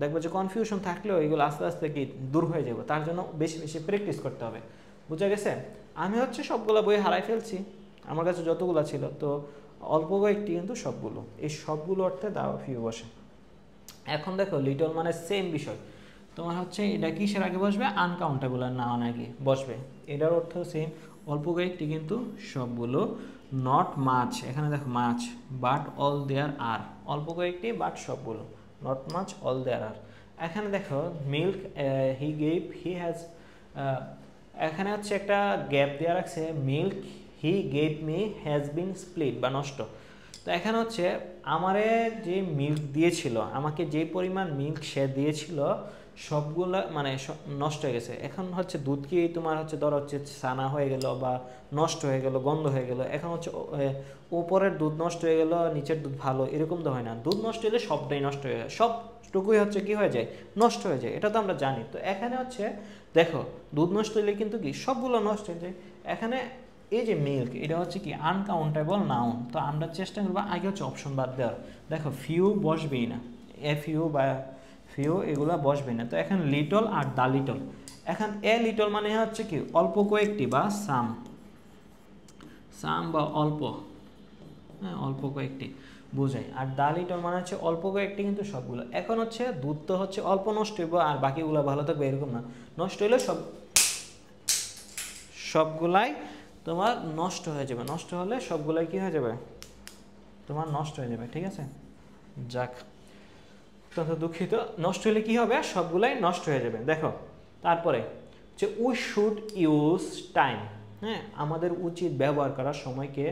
দেখবে যে কনফিউশন থাকলেও এগুলো আস্তে আস্তে কি দূর হয়ে যাবে। তার জন্য বেশি বেশি প্র্যাকটিস করতে হবে। বুঝা গেছে? আমি হচ্ছে সবগুলো বই হারাই ফেলছি, আমার কাছে যতগুলো ছিল, তো অল্প কয়েকটি কিন্তু সবগুলো, এই সবগুলো অর্থে দা ফিউ বসে। এখন দেখো লিটল মানে সেম বিষয়, তোমার হচ্ছে এটা কিসের আগে বসবে, আনকাউন্টেবল আর নাউন আগে বসবে। এটার অর্থ সেম, অল্প কয়েকটি কিন্তু সবগুলো। নট মাছ, এখানে দেখো মাছ, বাট অল দেয়ার আর, অল্প কয়েকটি বাট সবগুলো, নট মাছ অল দেয়ার আর। এখানে দেখো milk he gave he has, এখানে হচ্ছে একটা গ্যাপ দেওয়া রাখছে, milk he gave me has been split বা নষ্ট। তো এখানে হচ্ছে আমারে যে মিল্ক দিয়েছিল, আমাকে যে পরিমাণ মিল্ক সে দিয়েছিল সবগুলা মানে নষ্ট হয়ে গেছে। এখন হচ্ছে দুধ কি তোমার হচ্ছে ধর হচ্ছে ছানা হয়ে গেল বা নষ্ট হয়ে গেল, গন্ধ হয়ে গেল, এখন হচ্ছে উপরের দুধ নষ্ট হয়ে গেল নিচের দুধ ভালো, এরকম তো হয় না। দুধ নষ্ট হলে সবটাই নষ্ট হয়ে যায়, সবটুকুই হচ্ছে কি হয়ে যায়, নষ্ট হয়ে যায়, এটা তো আমরা জানি। তো এখানে হচ্ছে দেখো দুধ নষ্ট হলে কিন্তু কি সবগুলো নষ্ট হয়ে যায়। এখানে এই যে মিল্ক, এটা হচ্ছে কি আনকাউন্টেবল নাউন। তো আমরা চেষ্টা করবো আগে হচ্ছে অপশন বাদ দেওয়ার। দেখো ফিউ বসবেই না, এ ফিউ বা ফিউ এগুলো বসবে না। তো এখন লিটল আর দা লিটল, এখন এ লিটল মানে হচ্ছে কি অল্প কয়েকটি বা সাম, সাম বা অল্প, হ্যাঁ অল্প কয়েকটি বোঝায়। আর দা লিটল মানে হচ্ছে অল্প কয়েকটি কিন্তু সবগুলো। এখন হচ্ছে দুধ তো হচ্ছে অল্প নষ্ট হইব আর বাকিগুলো ভালো থাকবে এরকম না, নষ্ট হইলে সবগুলাই তোমার নষ্ট হয়ে যাবে, নষ্ট হলে সবগুলাই কি হয়ে যাবে, তোমার নষ্ট হয়ে যাবে। ঠিক আছে, যাক, তত দুঃখিত। নষ্ট হলে কি হবে, সবগুলাই নষ্ট হয়ে যাবে। দেখো তারপরে যে উই শুড ইউজ টাইম, হ্যাঁ আমাদের উচিত ব্যবহার করার সময়কে,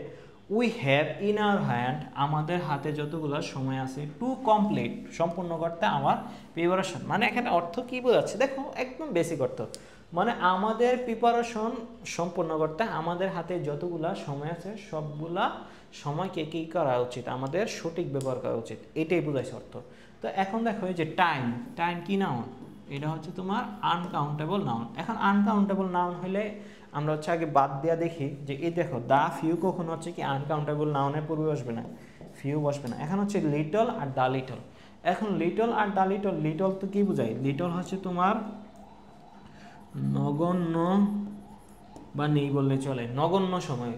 we have in our hand, আমাদের হাতে যতগুলো সময় আছে, টু কমপ্লিট সম্পূর্ণ করতে আমার প্রিপারেশন। মানে এখানে অর্থ কি বোঝাচ্ছে, দেখো একদম বেসিক অর্থ, মানে আমাদের প্রিপারেশন সম্পূর্ণ করতে আমাদের হাতে যতগুলা সময় আছে সবগুলা সময়কে কী করা উচিত, আমাদের সঠিক ব্যবহার করা উচিত, এটাই বোঝাইছে অর্থ। তো এখন দেখো এই যে টাইম, টাইম কি নাউন, এটা হচ্ছে তোমার আনকাউন্টেবল নাউন। এখন আনকাউন্টেবল নাউন হলে আমরা হচ্ছে আগে বাদ দেওয়া দেখি যে এই দেখো দা ফিউ কখনো হচ্ছে কি আনকাউন্টেবল নাউনের পূর্বে বসবে না, ফিউ বসবে না। এখন হচ্ছে লিটল আর দা লিটল, এখন লিটল আর দা লিটল, লিটল তো কি বোঝায়, লিটল হচ্ছে তোমার নগণ্য বা নেই বললে চলে, নগণ্য সময়,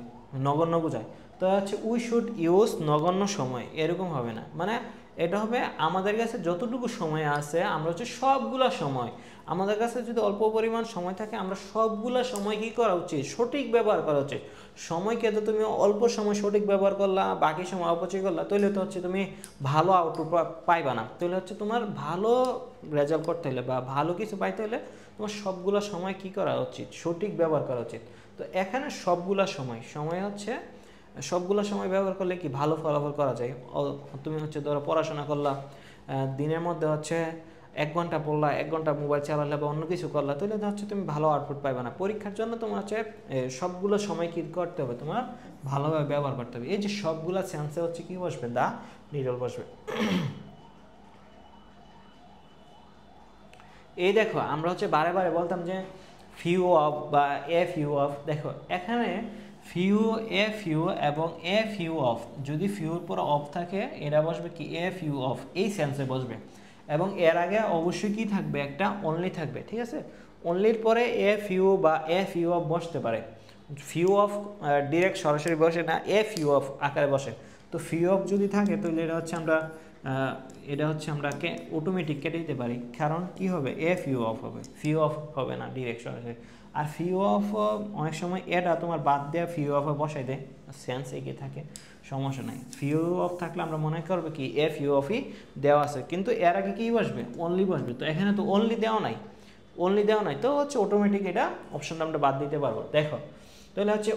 নগণ্য বোঝায়। তো হচ্ছে উই শুড ইউজ নগণ্য সময়, এরকম হবে না, মানে এটা হবে আমাদের কাছে যতটুকু সময় আছে আমরা হচ্ছে সবগুলা সময়, আমাদের কাছে যদি অল্প পরিমাণ সময় থাকে আমরা সবগুলা সময় কী করা উচিত, সঠিক ব্যবহার করা উচিত। সময়কে তো তুমি অল্প সময় সঠিক ব্যবহার করলা, বাকি সময় অপচয় করলা, তাহলে তো হচ্ছে তুমি ভালো আউটপুট পাইবা না। তাহলে হচ্ছে তোমার ভালো রেজাল্ট করতে হলে বা ভালো কিছু পাইতে হলে তোমার সবগুলো সময় কি করা উচিত, সঠিক ব্যবহার করা উচিত। তো এখানে সবগুলা সময় হচ্ছে সবগুলো সময় ব্যবহার করলে কি ভালো ফলাফল করা যায়। তুমি হচ্ছে ধরো পড়াশোনা করলা, দিনের মধ্যে হচ্ছে 1 ঘন্টা পড়লা, 1 ঘন্টা মোবাইল চালালে বা অন্য কিছু করলা, তাহলে হচ্ছে তুমি ভালো আউটপুট পাইবে না। পরীক্ষার জন্য তোমার হচ্ছে সবগুলো সময় কি করতে হবে, তোমার ভালোভাবে ব্যবহার করতে হবে। এই যে সবগুলো সেন্সে হচ্ছে কি বসবে, দা লিটল বসবে। এই দেখো আমরা হচ্ছে বারে বারে বলতাম যে ফিউ অফ বা এ ফিউ অফ, দেখো এখানে ফিউ, এ ফিউ এবং এ ফিউ অফ, যদি ফিউর পর অফ থাকে এটা বসবে কি এ ফিউ অফ, এই সেন্সে বসবে। এবং এর আগে অবশ্যই কি থাকবে, একটা অনলি থাকবে, ঠিক আছে। অনলির পরে এ ফিউ বা এ ফিউ অফ বসতে পারে। ফিউ অফ ডিরেক্ট সরাসরি বসে না, এ ফিউ অফ আকারে বসে। তো ফিউ অফ যদি থাকে তাহলে এটা হচ্ছে আমরা অটোমেটিক কেটে দিতে পারি, কারণ কি হবে, এ ফিউ অফ হবে, ফিউ অফ হবে না ডিরেক্ট সরাসরি। আর ফিউ অফ অনেক সময় এটা তোমার বাদ দেওয়া ফিউ অফে বসাই দেয়, সেন্স এগিয়ে থাকে, সমস্যা নাই। ফিউ অফ থাকলে আমরা মনে করবো কি এ ফিউ অফই দেওয়া আছে, কিন্তু এর আগে কি বসবে, অনলি বসবে। তো এখানে তো অনলি দেওয়া নাই, তো হচ্ছে অটোমেটিক এটা অপশনটা আমরা বাদ দিতে পারবো। দেখো তাহলে হচ্ছে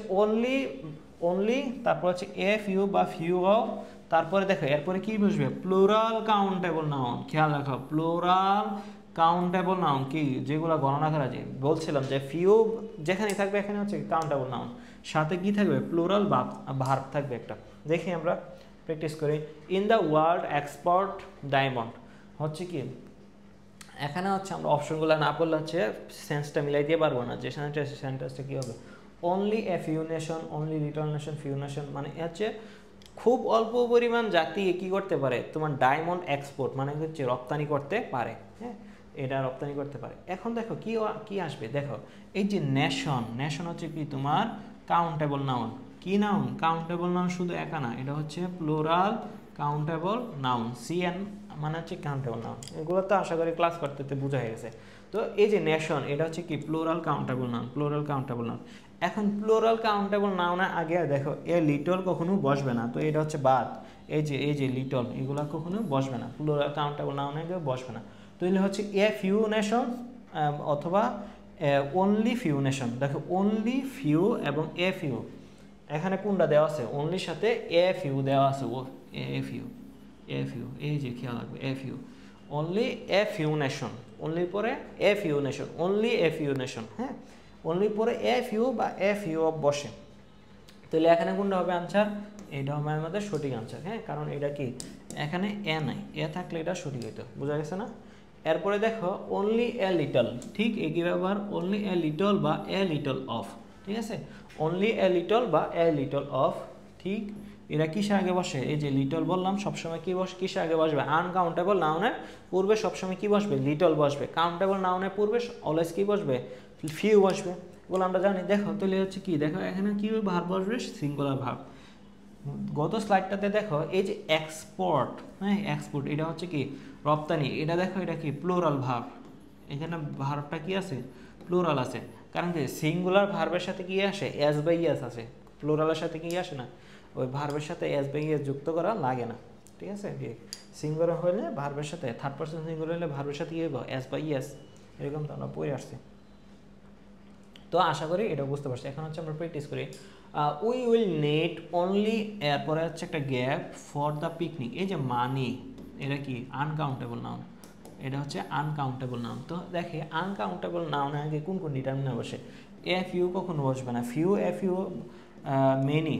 অনলি তারপর হচ্ছে এ ফিউ বা ফিউ অফ, তারপরে দেখো এরপরে কি বসবে, প্লুরাল কাউন্টেবল নাউন। খেয়াল রাখো, প্লুরাল কাউন্টেবল নাউন কি, যেগুলো গণনা করা যায়। বলছিলাম যে ফিউ যেখানে থাকবে এখানে হচ্ছে কাউন্টেবল নাউন, সাথে কি থাকবে, প্লুরাল ভার্ব থাকবে একটা। দেখি আমরা প্র্যাকটিস করি। In the world export diamond, হচ্ছে কি এখানে হচ্ছে আমরা অপশনগুলো না পড়লে হচ্ছে সেন্সটা মিলাই দিয়ে পারবো না, যে সেন্টেন্সটা কী হবে, only a few nation, only little nation, few nation, মানে হচ্ছে খুব অল্প পরিমাণ জাতি কী করতে পারে, তোমার ডায়মন্ড এক্সপোর্ট মানে হচ্ছে রপ্তানি করতে পারে, হ্যাঁ এটা রপ্তানি করতে পারে। এখন দেখো কি আসবে, দেখো এই যে নেশন হচ্ছে কি তোমার কাউন্টেবল নাউন। কি নাউন, কাউন্টেবল নাউন, শুধু একা না, এটা হচ্ছে প্লুরাল কাউন্টেবল নাউন। সিএন মানে হচ্ছে কাউন্টেবল নাউন। এগুলো তো আশা করি ক্লাস করতে বোঝা হয়ে গেছে। তো এই যে নেশন এটা হচ্ছে কি plural countable noun, plural countable noun. এখন প্লুরাল কাউন্টেবল নাউনের আগে দেখো এ লিটল কখনো বসবে না, তো এটা হচ্ছে বাদ। এই যে লিটল এগুলো কখনো বসবে না, প্লুরাল কাউন্টেবল নাউনে বসবে না। তো এগুলো হচ্ছে এ ফিউ নেশন অথবা অনলি ফিউ নেশন। দেখো অনলি ফিউ এবং এ ফিউ, এখানে কোনটা দেওয়া আছে, অনলির সাথে এ ফিউ দেওয়া আছে, ও এ ফিউ, এই যে খেয়াল রাখবে, a few, only a few nation, অনলির পরে a few nation, only a few nation, হ্যাঁ অনলির পরে এ ফিউ বা এ ফিউ অফ বসে। তাহলে এখানে কোনটা হবে আনসার, এটা হবে আমাদের সঠিক আনসার, হ্যাঁ কারণ এটা কি এখানে এ নাই, এ থাকলে এটা সঠিক হইতো, বোঝা গেছে না। এরপরে দেখো অনলি এ লিটল, ঠিক একই ব্যবহার, অনলি এ লিটল বা এ লিটল অফ, ঠিক আছে, অনলি এ লিটল বা এ লিটল অফ, ঠিক। এরা কিসে আগে বসে, এই যে লিটল বললাম সবসময় কি কিসে আগে বসবে, আনকাউন্টেবল নাউনের পূর্বে সবসময় কি বসবে, লিটল বসবে। কাউন্টেবল নাউনের পূর্বে অলওয়েজ কি বসবে, ফিউ বসবে, এগুলো আমরা জানি। দেখো তাহলে হচ্ছে কি, দেখো এখানে কি ভার্ব বসবে, সিঙ্গুলার ভার্ব। গত স্লাইডটাতে দেখো এই যে এক্সপোর্ট, হ্যাঁ এক্সপোর্ট এটা হচ্ছে কি রপ্তানি, এটা দেখো এটা কি প্লুরাল ভার্ব, এখানে ভার্বটা কি আছে, প্লুরাল আছে। কারণ কি সিঙ্গুলার ভার্বের সাথে কি আসে, এস বাই এস আছে, প্লুরালের সাথে কি আসে না, ওই ভার্বের সাথে এস বাই এস যুক্ত করা লাগে না, ঠিক আছে। সিঙ্গুলার হলে ভার্বের সাথে, থার্ড পারসন সিঙ্গুলার হলে ভার্বের সাথে কি হবে, এস বাই এস, এরকম তো আমরা পড়ে আসছি। তো আশা করি এটা বুঝতে পারছি। এখন হচ্ছে আমরা প্র্যাকটিস করি। উই উইল নিড অনলি, এরপরে হচ্ছে একটা গ্যাপ, ফর দ্য পিকনিক। এই যে মানি এটা কি আনকাউন্টেবল নাউন, এটা হচ্ছে আনকাউন্টেবল নাউন। তো দেখে আনকাউন্টেবল নাউনে আগে কোন কোন ডিটারমিনার বসে, এ ফিউ কখনো বসবে না, few a few many,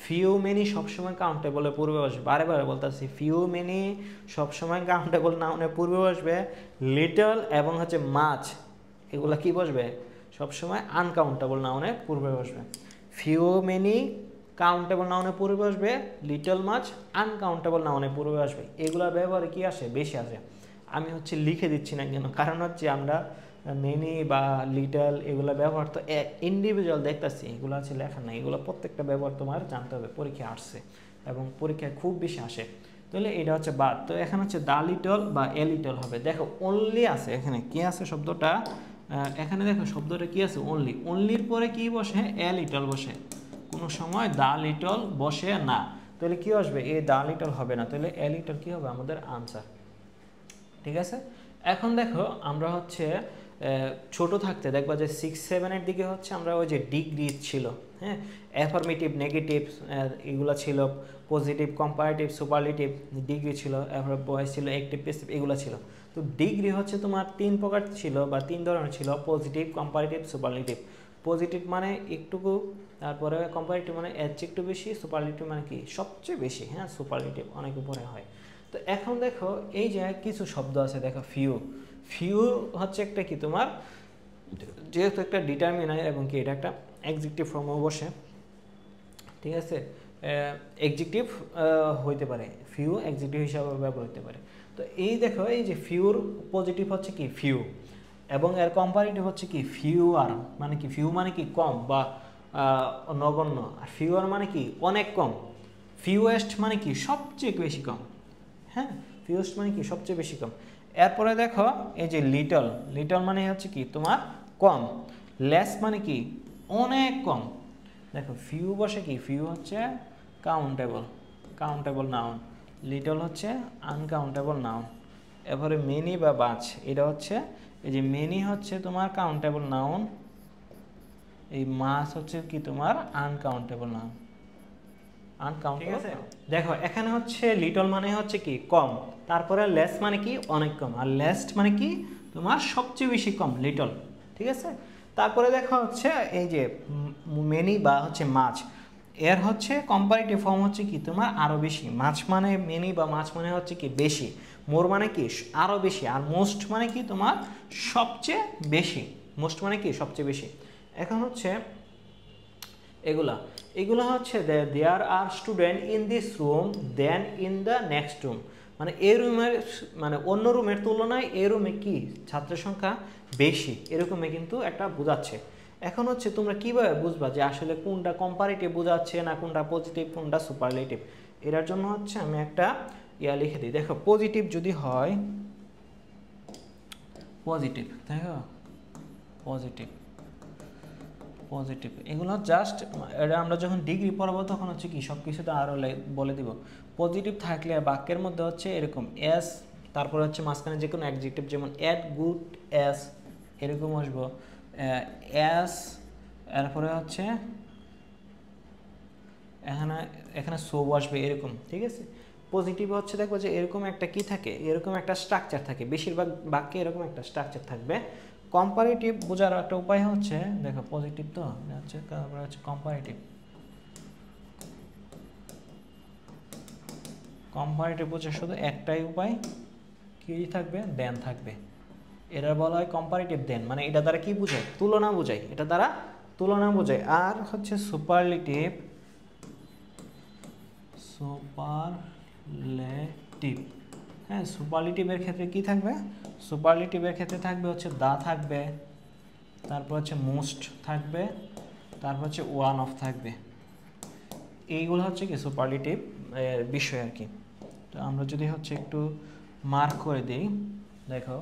few many সবসময় কাউন্টেবলের পূর্বে বসবে, বারে বারে বলতেছি ফিউ মেনি সবসময় কাউন্টেবল নাউনের পূর্বে বসবে। লিটল এবং হচ্ছে মাছ এগুলা কি বসবে, সবসময় আনকাউন্টেবল নাউনের পূর্বে বসবে। ফিউ মেনি কাউন্টেবল নাউনের পূর্বে বসবে, লিটল মাছ আনকাউন্টেবল নাউনের পূর্বে আসবে। এগুলোর ব্যবহারে কি আসে, বেশি আসে। আমি হচ্ছে লিখে দিচ্ছি না কেন, কারণ হচ্ছে আমরা মেনি বা লিটল এগুলো ব্যবহার তো ইন্ডিভিজুয়াল দেখতেছি, এগুলো আছে লেখা নাই, এগুলো প্রত্যেকটা ব্যবহার তোমার জানতে হবে, পরীক্ষায় আসছে এবং পরীক্ষায় খুব বেশি আসে। তাহলে এটা হচ্ছে বাদ। তো এখানে হচ্ছে দা লিটল বা এ লিটল হবে। দেখো অনলি আছে, এখানে কি আছে শব্দটা, এখানে দেখো শব্দটা কি আছে, অনলি। অনলির পরে কি বসে, এ লিটল বসে, কোনো সময় দা লিটল বসে না। তাহলে কি আসবে, এ দা লিটল হবে না, তাহলে এ লিটল কি হবে আমাদের আনসার। ঠিক আছে। এখন দেখো আমরা হচ্ছে ছোট থাকতে দেখবা যে 6-7 দিকে হচ্ছে আমরা ওই যে ডিগ্রি ছিল, হ্যাঁ, অ্যাফার্মেটিভ নেগেটিভ এগুলো ছিল, পজিটিভ কম্পারেটিভ সুপারলেটিভ ডিগ্রি ছিল, এরপরে ভয়েস ছিল, অ্যাক্টিভ প্যাসিভ এগুলো ছিল। তো ডিগ্রি হচ্ছে তোমার 3 প্রকার ছিল বা 3 ধরনের ছিল, পজিটিভ কম্পারেটিভ সুপারলেটিভ। পজিটিভ মানে একটুকু, তারপরে কম্পারেটিভ মানে এর চেয়ে একটু বেশি, সুপারলেটিভ মানে কি সবচেয়ে বেশি, হ্যাঁ, সুপারলেটিভ অনেক উপরে হয়। তো এখন দেখো এই যে কিছু শব্দ আছে, দেখো ফিউ। ফিউ হচ্ছে একটা কি তোমার, যেহেতু একটা ডিটারমিনার এবং কি এটা একটা এক্সিকিউটিভ ফর্মও বসে, ঠিক আছে, এক্সিকিউটিভ হইতে পারে, ফিউ এক্সিকিউটিভ হিসাবে ব্যবহার হতে পারে। তো এই দেখো এই যে ফিউর পজিটিভ হচ্ছে কি ফিউ, এবং এর কম্পারেটিভ হচ্ছে কি ফিউয়ার, মানে কি ফিউ মানে কি কম বা নগণ্য, আর ফিউয়ার মানে কি অনেক কম, ফিউয়েস্ট মানে কি সবচেয়ে বেশি কম, হ্যাঁ, ফিউয়েস্ট মানে কি সবচেয়ে বেশি কম। এরপরে দেখো এই যে লিটল, লিটল মানে হচ্ছে কি তোমার কম, লেস মানে কি অনেক কম। দেখো ফিউ বসে কি, ফিউ হচ্ছে কাউন্টেবল, কাউন্টেবল নাউন, লিটল হচ্ছে আনকাউন্টেবল নাউন। এরপরে মেনি বা বাচ, এটা হচ্ছে এই যে মেনি হচ্ছে তোমার কাউন্টেবল নাউন, এই মাস হচ্ছে কি তোমার আনকাউন্টেবল নাউন, আনকাউন্টেবল। দেখো এখানে হচ্ছে লিটল মানে হচ্ছে কি কম, তারপরে লেস মানে কি অনেক কম, আর লেস্ট মানে কি তোমার সবচেয়ে বেশি কম, লিটল। ঠিক আছে। তারপরে দেখো হচ্ছে এই যে মেনি বা হচ্ছে মাছ, এর হচ্ছে কম্পারেটিভ ফর্ম হচ্ছে কি তোমার আরো বেশি। মাছ মানে মেনি বা মাছ মানে হচ্ছে কি বেশি, মোর মানে কি আরো বেশি, আর মোস্ট মানে কি তোমার সবচেয়ে বেশি, মোস্ট মানে কি সবচেয়ে বেশি। এখন হচ্ছে এগুলা, এগুলো হচ্ছে there are student in this room then in the next room, মানে এই রুমের মানে অন্য রুমের তুলনায় এই রুমে কি ছাত্রের সংখ্যা বেশি, এরকমই কিন্তু একটা বোঝাচ্ছে। এখন হচ্ছে তোমরা কিভাবে বুঝবা যে আসলে কোনটা কম্পারেটিভ বোঝাচ্ছে না কোনটা পজিটিভ কোনটা সুপারলেটিভ, এটার জন্য হচ্ছে আমি একটা লিখে দিই। দেখো পজিটিভ যদি হয়, পজিটিভ দেখো পজিটিভ, পজিটিভ এগুলো জাস্ট এটা আমরা যখন ডিগ্রি পড়াবো তখন হচ্ছে কি সব কিছুতে আরও বলে দিব। পজিটিভ থাকলে বাক্যের মধ্যে হচ্ছে এরকম এস, তারপরে হচ্ছে মাঝখানে যে কোনো অ্যাডজেক্টিভ, যেমন অ্যাড গুড এস এরকম আসবো, এস, এরপরে হচ্ছে এখানে এখানে সো আসবে এরকম। ঠিক আছে। পজিটিভ হচ্ছে দেখবো যে এরকম একটা কি থাকে, এরকম একটা স্ট্রাকচার থাকে, বেশিরভাগ বাক্যে এরকম একটা স্ট্রাকচার থাকবে। কম্পারেটিভ বোঝার একটা উপায় হচ্ছে দেখো পজিটিভ তো হচ্ছে তারপরে হচ্ছে কম্পারেটিভ, কম্পারেটিভ বোঝার শুধু একটাই উপায়, কি থাকবে দেন থাকবে, এটা বলা হয় কম্পারেটিভ দেন, মানে এটা দ্বারা কি বোঝায় তুলনা বোঝায়, এটা দ্বারা তুলনা বোঝায়। আর হচ্ছে সুপারলেটিভ, সুপারলেটিভ, হ্যাঁ সুপারলেটিভের ক্ষেত্রে কি থাকবে, সুপারলেটিভের ক্ষেত্রে থাকবে হচ্ছে দা থাকবে, তারপর হচ্ছে মোস্ট থাকবে, তারপর হচ্ছে ওয়ান অফ থাকবে, এইগুলো হচ্ছে কি সুপারলেটিভ বিষয় আর কি। তো আমরা যদি হচ্ছে একটু মার্ক করে দিই, দেখো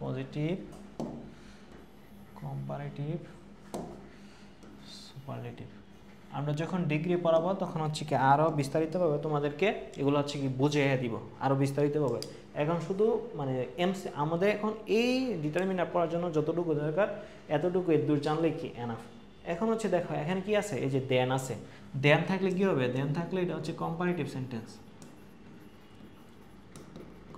পজিটিভ, কম্পারেটিভ, সুপারলেটিভ। আমরা যখন ডিগ্রি পড়াবো তখন হচ্ছে কি আরও বিস্তারিতভাবে তোমাদেরকে এগুলো হচ্ছে কি বুঝিয়ে দিব আরও বিস্তারিতভাবে। এখন শুধু মানে এমসি আমাদের এখন এই ডিটারমিনার পড়ার জন্য যতটুকু দরকার এতটুকু দূর জানলে কি এনাফ। এখন হচ্ছে দেখো এখানে কি আছে, এই যে দেন আছে, দেন থাকলে কি হবে, দেন থাকলে এটা হচ্ছে কম্পারেটিভ সেন্টেন্স,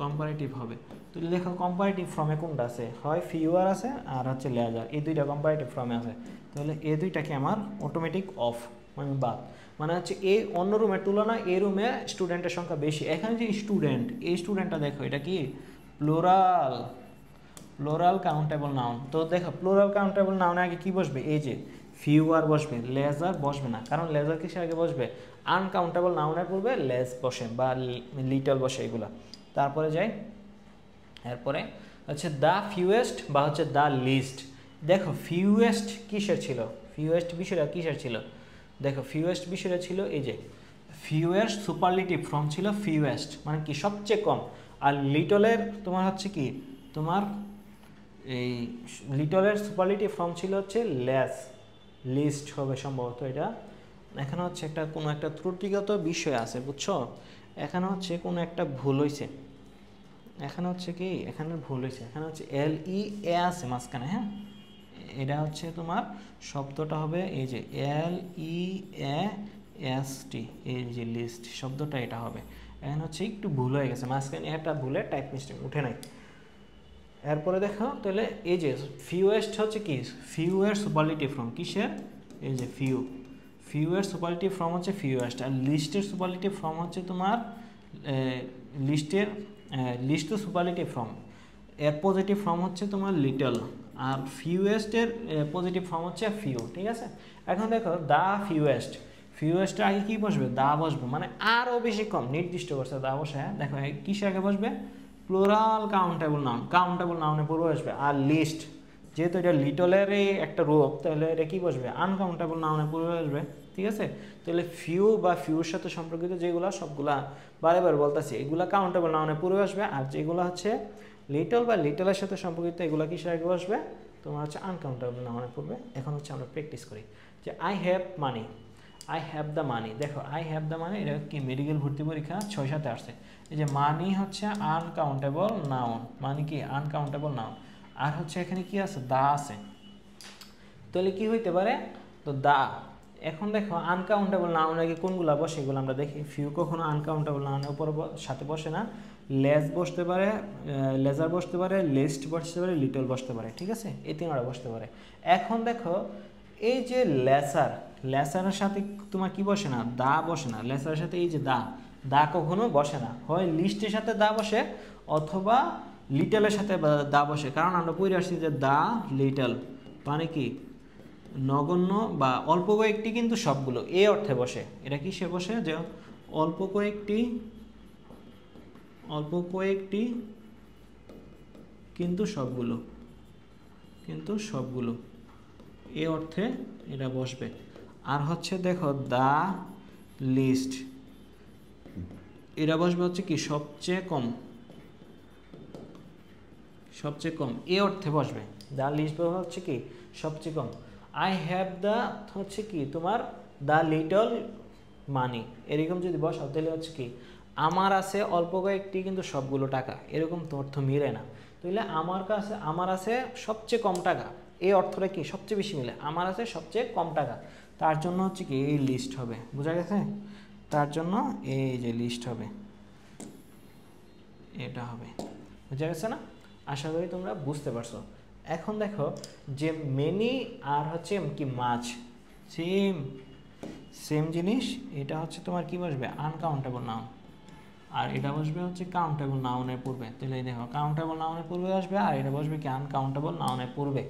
কম্পারেটিভ হবে। তো দেখো কম্পারেটিভ ফর্মে কোনটা আছে, হয় ফিউয়ার আছে আর হচ্ছে লেজার, এই দুইটা কম্পারেটিভ ফর্মে আছে। তাহলে এই দুইটাকে আমার অটোমেটিক অফ মানে বাদ, মানে হচ্ছে এই অন্য রুমের তুলনায় এই রুমে স্টুডেন্টের সংখ্যা বেশি। এখানে যে স্টুডেন্ট, এই স্টুডেন্টটা দেখো এটা কি প্লুরাল, প্লুরাল কাউন্টেবল নাউন। তো দেখো প্লুরাল কাউন্টেবল নাউনে আগে কি বসবে, এই যে ফিউ আর বসবে, লেস আর বসবে না, কারণ লেস আর কিসের আগে বসবে? আনকাউন্টেবল নাউনের পূর্বে লেস বসে বা লিটল বসে এগুলা। তারপরে যাই, এরপরে হচ্ছে দ্য ফিউয়েস্ট বা হচ্ছে দ্য লিস্ট। দেখো ফিউয়েস্ট কিসের ছিল? ফিউয়েস্ট বিষয়টা কিসের ছিল? দেখো ফিউয়েস্ট বিষয়টা ছিল এই যে ফিউয়েস্ট সুপারলেটিভ ফর্ম ছিল ফিউয়েস্ট, মানে কি সবচেয়ে কম। আর লিটলের তোমার হচ্ছে কি তোমার এই লিটলের সুপারলেটিভ ফর্ম ছিল হচ্ছে লেস, লিস্ট হবে সম্ভবত এটা। এখানে হচ্ছে একটা কোনো একটা ত্রুটিগত বিষয় আছে, বুঝছো? এখানে হচ্ছে কোনো একটা ভুল হয়েছে, এখানে হচ্ছে কি এখানে ভুল হয়েছে, এখানে হচ্ছে LEA আছে মাঝখানে, হ্যাঁ এটা হচ্ছে তোমার শব্দটা হবে এই যে LEAST, এই যে লিস্ট শব্দটা এটা হবে। এখানে হচ্ছে একটু ভুল হয়ে গেছে মাঝখানে, একটা ভুলে টাইপ মিস্টেক উঠে নাই। এরপরে দেখো তাহলে এই যে ফিউয়েস্ট হচ্ছে কি ফিউয়ের সুপারলেটিভ ফর্ম কিসের? এই যে ফিউয়ের সুপারলেটিভ ফর্ম হচ্ছে ফিউয়েস্ট। আর লিস্টের সুপারলেটিভ ফর্ম হচ্ছে তোমার লিস্ট তো সুপারলেটিভ ফর্ম, এর পজিটিভ ফর্ম হচ্ছে তোমার লিটল। আর ফিউয়েস্টের পজিটিভ ফর্ম হচ্ছে ফিউ, ঠিক আছে? এখন দেখো দ্য ফিউয়েস্টের আগে কি বসবে? দা বসবে, মানে আরও বেশি কম নির্দিষ্ট করছে দা বসে। দেখো কিসের আগে বসবে? প্লুরাল কাউন্টেবল নাউনের পূর্বে আসবে। আর লিস্ট যেহেতু এটা লিটলেরই একটা রূপ, তাহলে এটা কি বসবে? আনকাউন্টেবল নাউনের পূর্বে আসবে, ঠিক আছে? তাহলে ফিউ বা ফিউর সাথে সম্পর্কিত যেগুলো সবগুলা বারে বারে বলতেছি এগুলা কাউন্টেবল নাউনের পূর্বে আসবে। আর যেগুলো হচ্ছে লিটল বা লিটলের সাথে সম্পর্কিত এগুলো কিসের আগে বসবে? তোমার হচ্ছে আনকাউন্টেবল নাউনের পূর্বে। এখন হচ্ছে আমরা প্র্যাকটিস করি যে আই হ্যাভ দ্য মানি। দেখো আই হ্যাভ দ্য মানি, এটা কি মেডিকেল ভর্তি পরীক্ষা 6-7 আসছে। এই যে মানি হচ্ছে আনকাউন্টেবল নাউন, মানি কি আনকাউন্টেবল নাউন। আর হচ্ছে এখানে কি আছে? দা আছে, তাহলে কি হইতে পারে? তো দা। এখন দেখো আনকাউন্টেবল নাউন আগে কোনগুলো বসে এগুলো আমরা দেখি। ফিউ কখনো আনকাউন্টেবল নাউনের উপর সাথে বসে না। লেস বসতে পারে, লেজার বসতে পারে, লিস্ট বসতে পারে, লিটল বসতে পারে, ঠিক আছে? এই তিনটা বসতে পারে। এখন দেখো এই যে লেসারের সাথে তোমার কি বসে না? দা বসে না। লেসারের সাথে এই যে দা কখনো বসে না, হয় লিস্টের সাথে দা বসে অথবা লিটলের সাথে দা বসে। কারণ আমরা পড়ে আসছি যে দা লিটল মানে কি নগণ্য বা অল্প কয়েকটি কিন্তু সবগুলো এই অর্থে বসে। এটা কি সে বসে যে অল্প কয়েকটি কিন্তু সবগুলো এই অর্থে এটা বসবে। আর হচ্ছে দেখো দা লিস্ট, এটা বসবে হচ্ছে কি সবচেয়ে কম এই অর্থে বসবে। দা লিস্ট হচ্ছে কি সবচেয়ে কম। আই হ্যাভ দ্য হচ্ছে কি তোমার দ্য লিটল মানি, এরকম যদি বসাও তাহলে হচ্ছে কি আমার আছে অল্প কয়েকটি কিন্তু সবগুলো টাকা, এরকম তো অর্থ মিলে না। তাহলে আমার আছে সবচেয়ে কম টাকা, এই অর্থটা কি সবচেয়ে বেশি মিলে? আমার আছে সবচেয়ে কম টাকা, তার জন্য হচ্ছে কি এই লিস্ট হবে। বোঝা গেছে? তার জন্য এই যে লিস্ট হবে, এটা হবে। বোঝা গেছে না? আশা করি তোমরা বুঝতে পারছো। এখন দেখো যে মেনি আর হচ্ছে কি মাছ সেম জিনিস, এটা হচ্ছে তোমার কি বসবে? Uncountable noun. আর এটা বসবে হচ্ছে কাউন্টেবল নাউনের পূর্বে। তাহলে দেখো কাউন্টেবল নাউনের পূর্বে আসবে, আর এটা বসবে কি আনকাউন্টেবল নাউনের পূর্বে।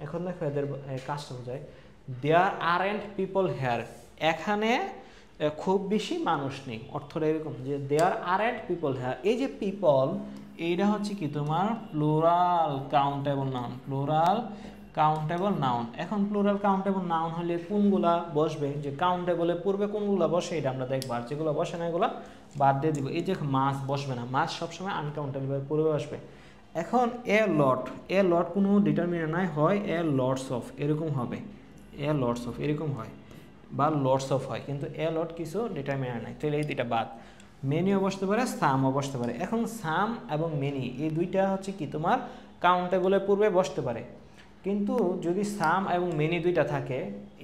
এখন দেখো এদের কাজটা বোঝায়। দেয়ার আরএন্ট পিপল হেয়ার, এখানে খুব বেশি মানুষ নেই, অর্থটা এরকম যে দেয়ার আরএন্ট পিপল হেয়ার। এই যে পিপল এইটা হচ্ছে কি তোমার প্লুরাল কাউন্টেবল নাউন। এখন প্লুরাল কাউন্টেবল নাউন হলে কোনগুলা বসবে? যে কাউন্টেবলের পূর্বে কোনগুলা বসে এটা আমরা দেখবো, আর যেগুলো বসে না এগুলো বাদ দিয়ে দিব। এই যে মাছ বসবে না, মাছ সবসময় আনকাউন্টেবলের পূর্বে বসবে। এখন এ লট কোনো ডিটারমিনার নাই, হয় এ লটস অফ এরকম হবে, এ লটস অফ এরকম হয়, বা লটস অফ হয়, কিন্তু এ লট কিছু ডিটারমিনার নাই। তাহলে এই দুইটা বাদ। মেনিও বসতে পারে, সামও বসতে পারে। এখন সাম এবং মেনি এই দুইটা হচ্ছে কি তোমার কাউন্টেবলের পূর্বে বসতে পারে, কিন্তু যদি সাম এবং মেনি দুইটা থাকে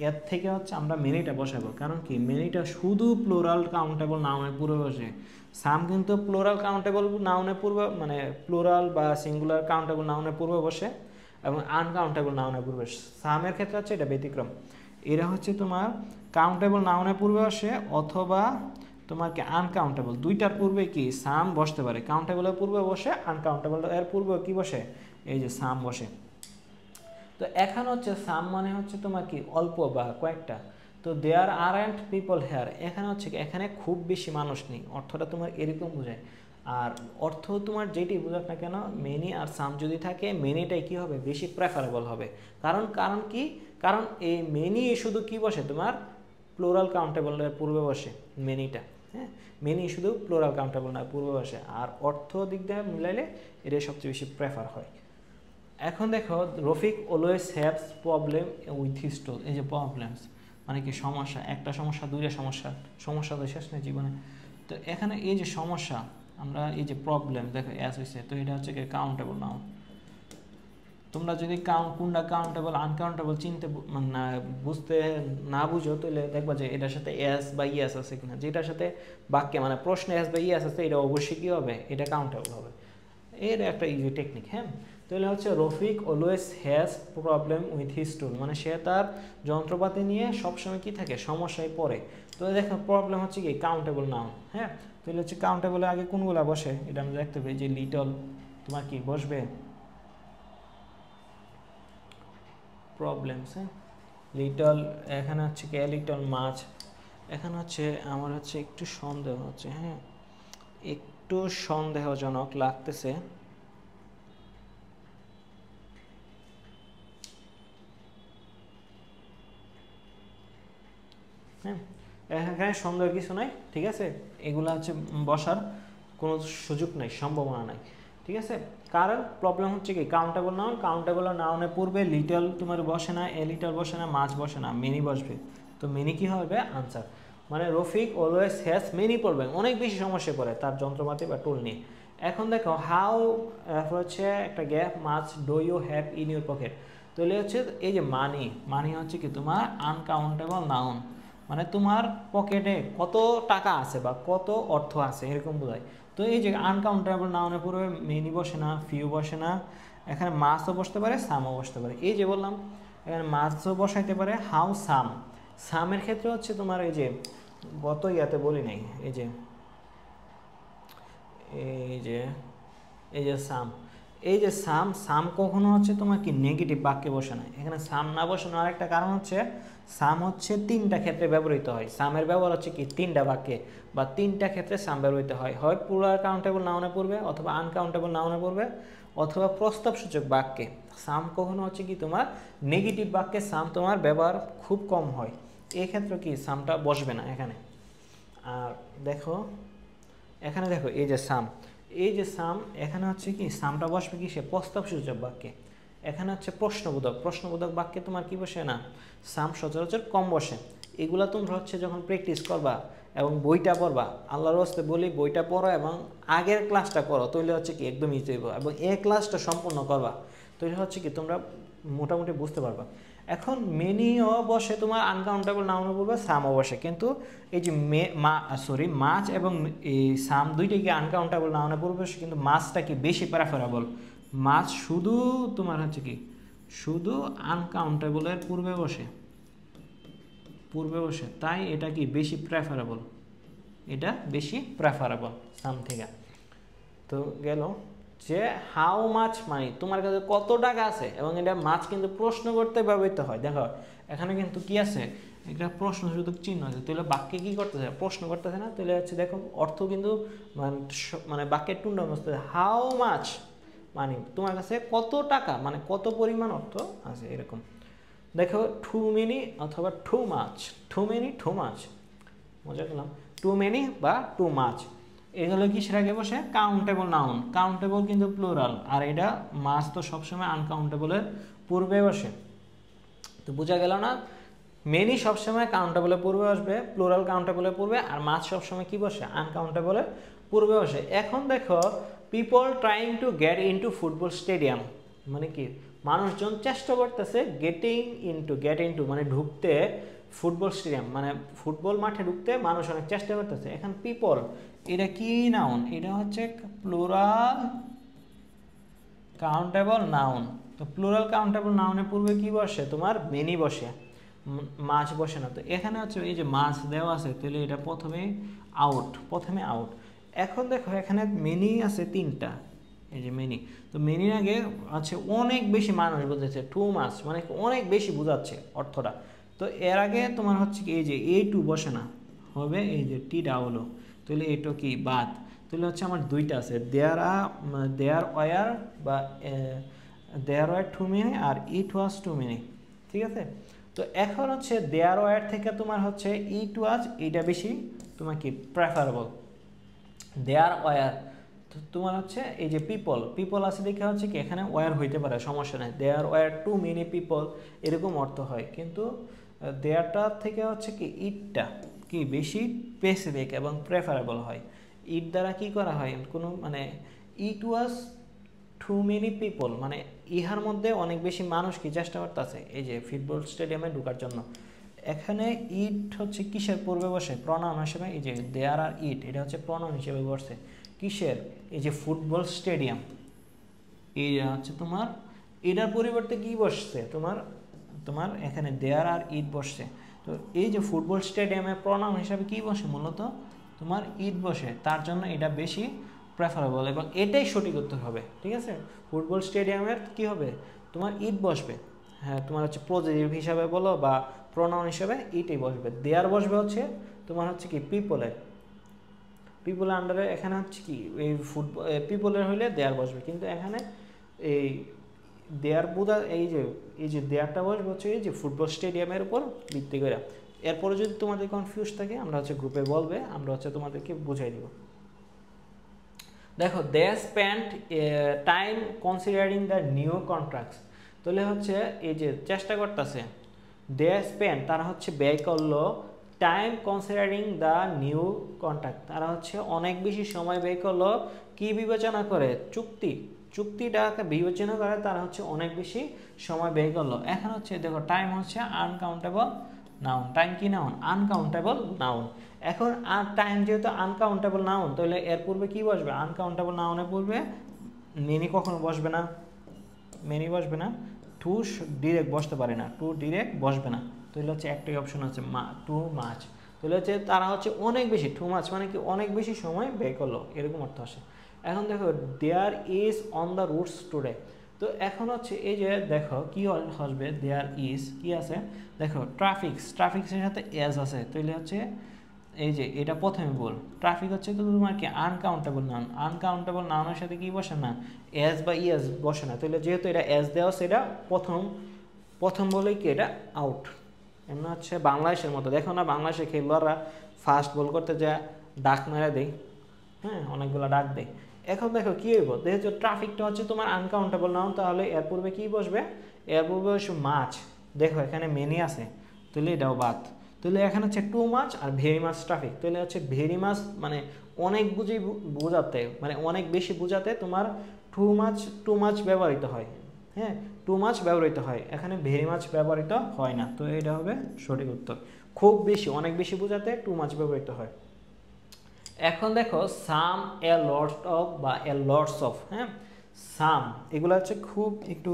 এর থেকে হচ্ছে আমরা মেনিটা বসাবো। কারণ কি মেনিটা শুধু প্লুরাল কাউন্টেবল নাউনের পূর্বে বসে, সাম কিন্তু প্লুরাল কাউন্টেবল নাউনের পূর্বে, মানে প্লুরাল বা সিঙ্গুলার কাউন্টেবল নাউনের পূর্বে বসে এবং আনকাউন্টেবল নাউনের পূর্বে। সামের ক্ষেত্রে হচ্ছে এটা ব্যতিক্রম, এরা হচ্ছে তোমার কাউন্টেবল নাউনের পূর্বে বসে অথবা তোমার কি আনকাউন্টেবল দুইটার পূর্বে কি সাম বসতে পারে। কাউন্টেবলের পূর্বে বসে, আনকাউন্টেবল এর পূর্বে কি বসে? এই যে সাম বসে। তো এখানে হচ্ছে সাম মানে হচ্ছে তোমার কি অল্প বা কয়েকটা। তো দেয়ার আরন্ট পিপল হেয়ার, এখানে হচ্ছে কি এখানে খুব বেশি মানুষ নেই, অর্থটা তোমার এরকম বোঝায়। আর অর্থ তোমার যেটি বোঝাক না কেন, মেনি আর সাম যদি থাকে, মেনিটাই কি হবে, বেশি প্রেফারেবল হবে। কারণ কারণ কি, কারণ এই মেনি শুধু কি বসে তোমার প্লুরাল কাউন্টেবলের পূর্বে বসে মেনিটা। হ্যাঁ, মেনি শুধু প্লুরাল কাউন্টেবল না পূর্বে বসে, আর অর্থ দিক দিয়ে মিলাইলে এটাই সবচেয়ে বেশি প্রেফার হয়। এখন দেখো Rafiq always haves problem with his tool. এই যে প্রবলেমস মানে কি সমস্যা, একটা সমস্যা দুইটা সমস্যা, সমস্যা তো শেষ নেই জীবনে। তো এখানে এই যে সমস্যা, আমরা এই যে প্রবলেম দেখো অ্যাস হয়েছে, তো এটা হচ্ছে কি কাউন্টেবল নাউন। তোমরা যদি কোনটা কাউন্টেবল আনকাউন্টেবল চিনতে মানে বুঝতে না বুঝো, তাহলে দেখবা যে এটার সাথে এস বা ইএস আছে কিনা। যেটার সাথে বাক্যে মানে প্রশ্নে এস বা ইএস আছে, এটা অবশ্যই কী হবে, এটা কাউন্টেবল হবে। এর একটা ইজি টেকনিক। হ্যাঁ, তাহলে হচ্ছে Rafiq always has problem with his tool, মানে সে তার যন্ত্রপাতি নিয়ে সবসময় কি থাকে, সমস্যায় পড়ে। তো দেখো প্রবলেম হচ্ছে কি কাউন্টেবল নাউন। হ্যাঁ, তাহলে হচ্ছে কাউন্টেবলে আগে কোনগুলা বসে এটা আমরা দেখতে পাই, যে লিটল তোমার কি বসবে প্রবলেমস। হ্যাঁ, লিটল, এখানে হচ্ছে কি লিটল মাছ। এখানে হচ্ছে আমার হচ্ছে একটু সন্দেহ হচ্ছে, হ্যাঁ একটু সন্দেহজনক লাগতেছে। হ্যাঁ, এখানে সন্দেহের কিছু নাই, ঠিক আছে, এগুলো হচ্ছে বসার কোনো সুযোগ নাই, সম্ভাবনা নাই, ঠিক আছে। কারণ প্রবলেম হচ্ছে কি কাউন্টেবল নাউন, কাউন্টেবল নাউনের পূর্বে লিটল তোমার বসে না, এ লিটল বসে না, মাছ বসে না, মেনি বসবে। তো মেনি কি হবে আনসার। মানে Rafiq always has many problem, অনেক বেশি সমস্যায় পড়ে তার যন্ত্রপাতি বা টুল নিয়ে। এখন দেখো হাউ হচ্ছে একটা gap, much do you have in your pocket. তাহলে হচ্ছে এই যে মানি, মানি হচ্ছে কি তোমার আনকাউন্টেবল নাউন, মানে তোমার পকেটে কত টাকা আছে বা কত অর্থ আছে এরকম বোঝায়। তো এই যে আনকাউন্টেবল নাউনের পূর্বে মেনি বসে না, ফিউ বসে না, এখানে মাছও বসতে পারে, সামও বসতে পারে। এই যে বললাম এখানে মাছও বসাইতে পারে, হাউ সাম। সামের ক্ষেত্রে হচ্ছে তোমার এই যে গত ইয়াতে বলি নাই, এই যে এই যে এই যে সাম, এই যে সাম, সাম কখনো হচ্ছে তোমার কি নেগেটিভ বাক্যে বসে না। এখানে সাম না বসানোর আরেকটা কারণ হচ্ছে সাম হচ্ছে তিনটা ক্ষেত্রে ব্যবহৃত হয়। সামের ব্যবহার হচ্ছে কি তিনটা বাক্যে বা তিনটা ক্ষেত্রে সাম ব্যবহৃত হয়, হয় প্লুরাল কাউন্টেবল নাউনের পূর্বে, অথবা আনকাউন্টেবল নাউনের পূর্বে, অথবা প্রস্তাবসূচক বাক্যে। সাম কখনো হচ্ছে কি তোমার নেগেটিভ বাক্যে সাম তোমার ব্যবহার খুব কম হয়, এই ক্ষেত্রে কি সামটা বসবে না এখানে। আর দেখো এখানে দেখো এই যে সাম, এই যে সাম, এখানে হচ্ছে কি সামটা বসবে কি সে প্রস্তাবসূচক বাক্যে। এখানে হচ্ছে প্রশ্নবোধক, প্রশ্নবোধক বাক্যে তোমার কি বসে না, সাম সচরাচর কম বসে। এগুলা তোমরা হচ্ছে যখন প্র্যাকটিস করবা এবং বইটা পড়বা, আল্লাহর রাস্তে বলি বইটা পড়ো এবং আগের ক্লাসটা করো, তাহলে হচ্ছে কি একদম ইজি হইব, এবং এই ক্লাসটা সম্পূর্ণ করবা, তাহলে হচ্ছে কি তোমরা মোটামুটি বুঝতে পারবা। এখন মেনিও বসে তোমার আনকাউন্টেবল নাউন বলবে, সামও বসে, কিন্তু এই যে মাছ এবং এই সাম দুইটা কি আনকাউন্টেবল নাউনে পূর্বে বসে, কিন্তু মাছটা কি বেশি প্রেফারেবল। মাছ শুধু তোমার হচ্ছে কি শুধু আনকাউন্টেবলের পূর্বে বসে, তাই এটা কি বেশি প্রেফারেবল, এটা বেশি প্রেফারেবল সাম থেকে। তো গেল যে হাউ মাছ মানি, তোমার কাছে কত টাকা আছে, এবং এটা মাছ কিন্তু প্রশ্ন করতে ব্যবহৃত হয়। দেখো এখানে কিন্তু কি আছে, এটা প্রশ্নসূচক চিহ্ন আছে, তাহলে বাক্যে কি করতেছে, প্রশ্ন করতেছে না, তাহলে হচ্ছে দেখো অর্থ কিন্তু মানে বাক্যের টুন্ডা বসতে, হাউ মাছ মানি, তোমার কাছে কত টাকা মানে কত পরিমাণ অর্থ আছে এরকম। দেখো টু মেনি অথবা too much, too many too much, মজা করলাম, টু মেনি বা টু মাছ, এগুলো কিসের আগে বসে, কাউন্টেবল নাউন। কাউন্টেবল কিন্তু প্লুরাল, আর এটা মাছ তো সবসময় আনকাউন্টেবলের পূর্বে বসে। তো বোঝা গেল না, মেনি সবসময় কাউন্টেবলের পূর্বে আসবে, প্লুরাল কাউন্টেবলের পূর্বে, আর মাছ সবসময় কি বসে, আনকাউন্টেবলের পূর্বে বসে। এখন দেখো people trying to get into football stadium, মানে কি মানুষজন চেষ্টা করতেছে গেট ইনটু মানে ঢুকতে, ফুটবল স্টেডিয়াম মানে ফুটবল মাঠে ঢুকতে মানুষ অনেক চেষ্টা করতেছে। এখন পিপল এটা কি নাউন, এটা হচ্ছে প্লুরাল কাউন্টেবল নাউন। তো প্লুরাল কাউন্টেবল নাউনের পূর্বে কি বসে, তোমার মেনি বসে, মাছ বসে না। তো এখানে হচ্ছে এই যে মাছ দেওয়া আছে, তাহলে এটা প্রথমে আউট। এখন দেখো এখানে মেনি আছে তিনটা, এই যে মেনি, তো মেনির আগে আছে অনেক বেশি মানুষ বোঝাচ্ছে, টু মাচ মানে অনেক বেশি বোঝাচ্ছে অর্থটা। তো এর আগে তোমার হচ্ছে কি এই যে এ টু বসে না, হবে এই যে টি ডাবল, তাহলে এটো কি বাদ, তাহলে হচ্ছে আমার দুইটা আছে দেয়ার ওয়ার বা দেয়ার ওয়ার টু মেনি আর ইট ওয়াজ টু মেনি, ঠিক আছে। তো এখন হচ্ছে দেয়ার ওয়ার থেকে তোমার হচ্ছে ইট ওয়াজ, এইটা বেশি তোমার কি প্রেফারেবল। দেয়ার ওয়ার তোমার হচ্ছে এই যে পিপল আছে দেখে হচ্ছে কি এখানে ওয়ার হইতে পারে, সমস্যা নেই, there were too many people এরকম অর্থ হয়, কিন্তু দেয়ারটার থেকে হচ্ছে কি ইটটা কি বেশি স্পেসিফিক এবং প্রেফারেবল হয়। ইট দ্বারা কি করা হয় কোনো মানে ইট ওয়াজ টু মেনি পিপল মানে ইহার মধ্যে অনেক বেশি মানুষ কি চেষ্টা করতেছে এই যে ফুটবল স্টেডিয়ামে ঢোকার জন্য। এখানে ইট হচ্ছে কিসের পূর্বে বসে, প্রনাউন হিসেবে, এই যে দেয়ার আর ইট এটা হচ্ছে প্রনাউন হিসেবে বসছে কিসের, এই যে ফুটবল স্টেডিয়াম, এই হচ্ছে তোমার এটার পরিবর্তে কি বসছে তোমার তোমার এখানে দেয়ার আর ইট বসছে। তো এই যে ফুটবল স্টেডিয়ামে প্রনাউন হিসাবে কি বসে মূলত তোমার ইট বসে, তার জন্য এটা বেশি প্রেফারেবল এবং এটাই সঠিক উত্তর হবে, ঠিক আছে। ফুটবল স্টেডিয়ামের কি হবে তোমার ইট বসবে, হ্যাঁ তোমার হচ্ছে পজিটিভ হিসাবে বলো বা প্রনাউন হিসাবে ইটই বসবে। দেয়ার বসবে হচ্ছে তোমার হচ্ছে কি পিপলের আন্ডারে, এখানে হচ্ছে কি এই ফুটবল পিপলের হইলে দেয়ার বসবে, কিন্তু এখানে এই দেয়ার বোঝা এই যে দেয়ারটা বসবে হচ্ছে এই যে ফুটবল স্টেডিয়ামের উপর ভিত্তি করে। এরপরে যদি তোমাদের কনফিউজ থাকে আমরা হচ্ছে গ্রুপে বলবে, আমরা হচ্ছে তোমাদেরকে বুঝাই দিব। দেখো they spend time considering the new contracts, তাহলে হচ্ছে এই যে চেষ্টা করতেছে, দে স্পেন্ড তারা হচ্ছে ব্যয় করলো, time considering the new contract তারা হচ্ছে অনেক বেশি সময় ব্যয় করলো, কি বিবেচনা করে চুক্তিটাকে বিবেচনা করে তারা হচ্ছে অনেক বেশি সময় ব্যয় করলো। এখন হচ্ছে দেখো টাইম হচ্ছে আনকাউন্টেবল নাউন, টাইম কি নাউন আনকাউন্টেবল নাউন। এখন টাইম যেহেতু আনকাউন্টেবল নাউন তাহলে এর পূর্বে কি বসবে, আনকাউন্টেবল নাউনের পূর্বে মেনি কখনো বসবে না, টু ডিরেক্ট বসতে পারে না, টু ডিরেক্ট বসবে না, তাহলে হচ্ছে একটাই অপশন আছে টু মাচ, তাহলে হচ্ছে তারা হচ্ছে অনেক বেশি, টু মাচ মানে কি অনেক বেশি সময় ব্যয় করলো এরকম অর্থ আসে। এখন দেখো there is on the routes today, তো এখন হচ্ছে এই যে দেখো কি আসবে, দেয়ার ইজ কি আছে দেখো ট্রাফিক্সের সাথে এজ আছে, তাহলে হচ্ছে এই যে এটা প্রথমে বল ট্রাফিক হচ্ছে তো তোমার কি আনকাউন্টেবল নাউনের সাথে কি বসে না, এজ বা ইএস বসে না, তাহলে যেহেতু এটা এজ দেওয়া সেটা প্রথম বলেই কি এটা আউট। এমন হচ্ছে বাংলাদেশের মতো দেখো না, বাংলাদেশের খেলোয়াড়রা ফাস্ট বল করতে যায় ডাক মেরে দেয়, হ্যাঁ অনেকগুলো ডাক দেয়। এখন দেখো কি হইব, যেহেতু ট্রাফিকটা হচ্ছে তোমার আনকাউন্টেবল নাউন, তাহলে এর পূর্বে কি বসবে, এর পূর্বে বসবে মাছ, দেখো এখানে মেনি আছে তাহলে এটাও বাদ, তাহলে এখানে হচ্ছে too much are very much traffic, তাহলে হচ্ছে ভেরি মাচ মানে অনেক বোঝাতে মানে অনেক বেশি বোঝাতে তোমার টু মাচ ব্যবহৃত হয়, হ্যাঁ টু মাচ ব্যবহৃত হয়, এখানে ভেরি মাচ ব্যবহৃত হয় না, তো এটা হবে সঠিক উত্তর। খুব বেশি অনেক বেশি বোঝাতে টু মাচ ব্যবহৃত হয়। এখন দেখো সাম এ লটস অফ বা এ লটস অফ, হ্যাঁ সাম এগুলো হচ্ছে খুব একটু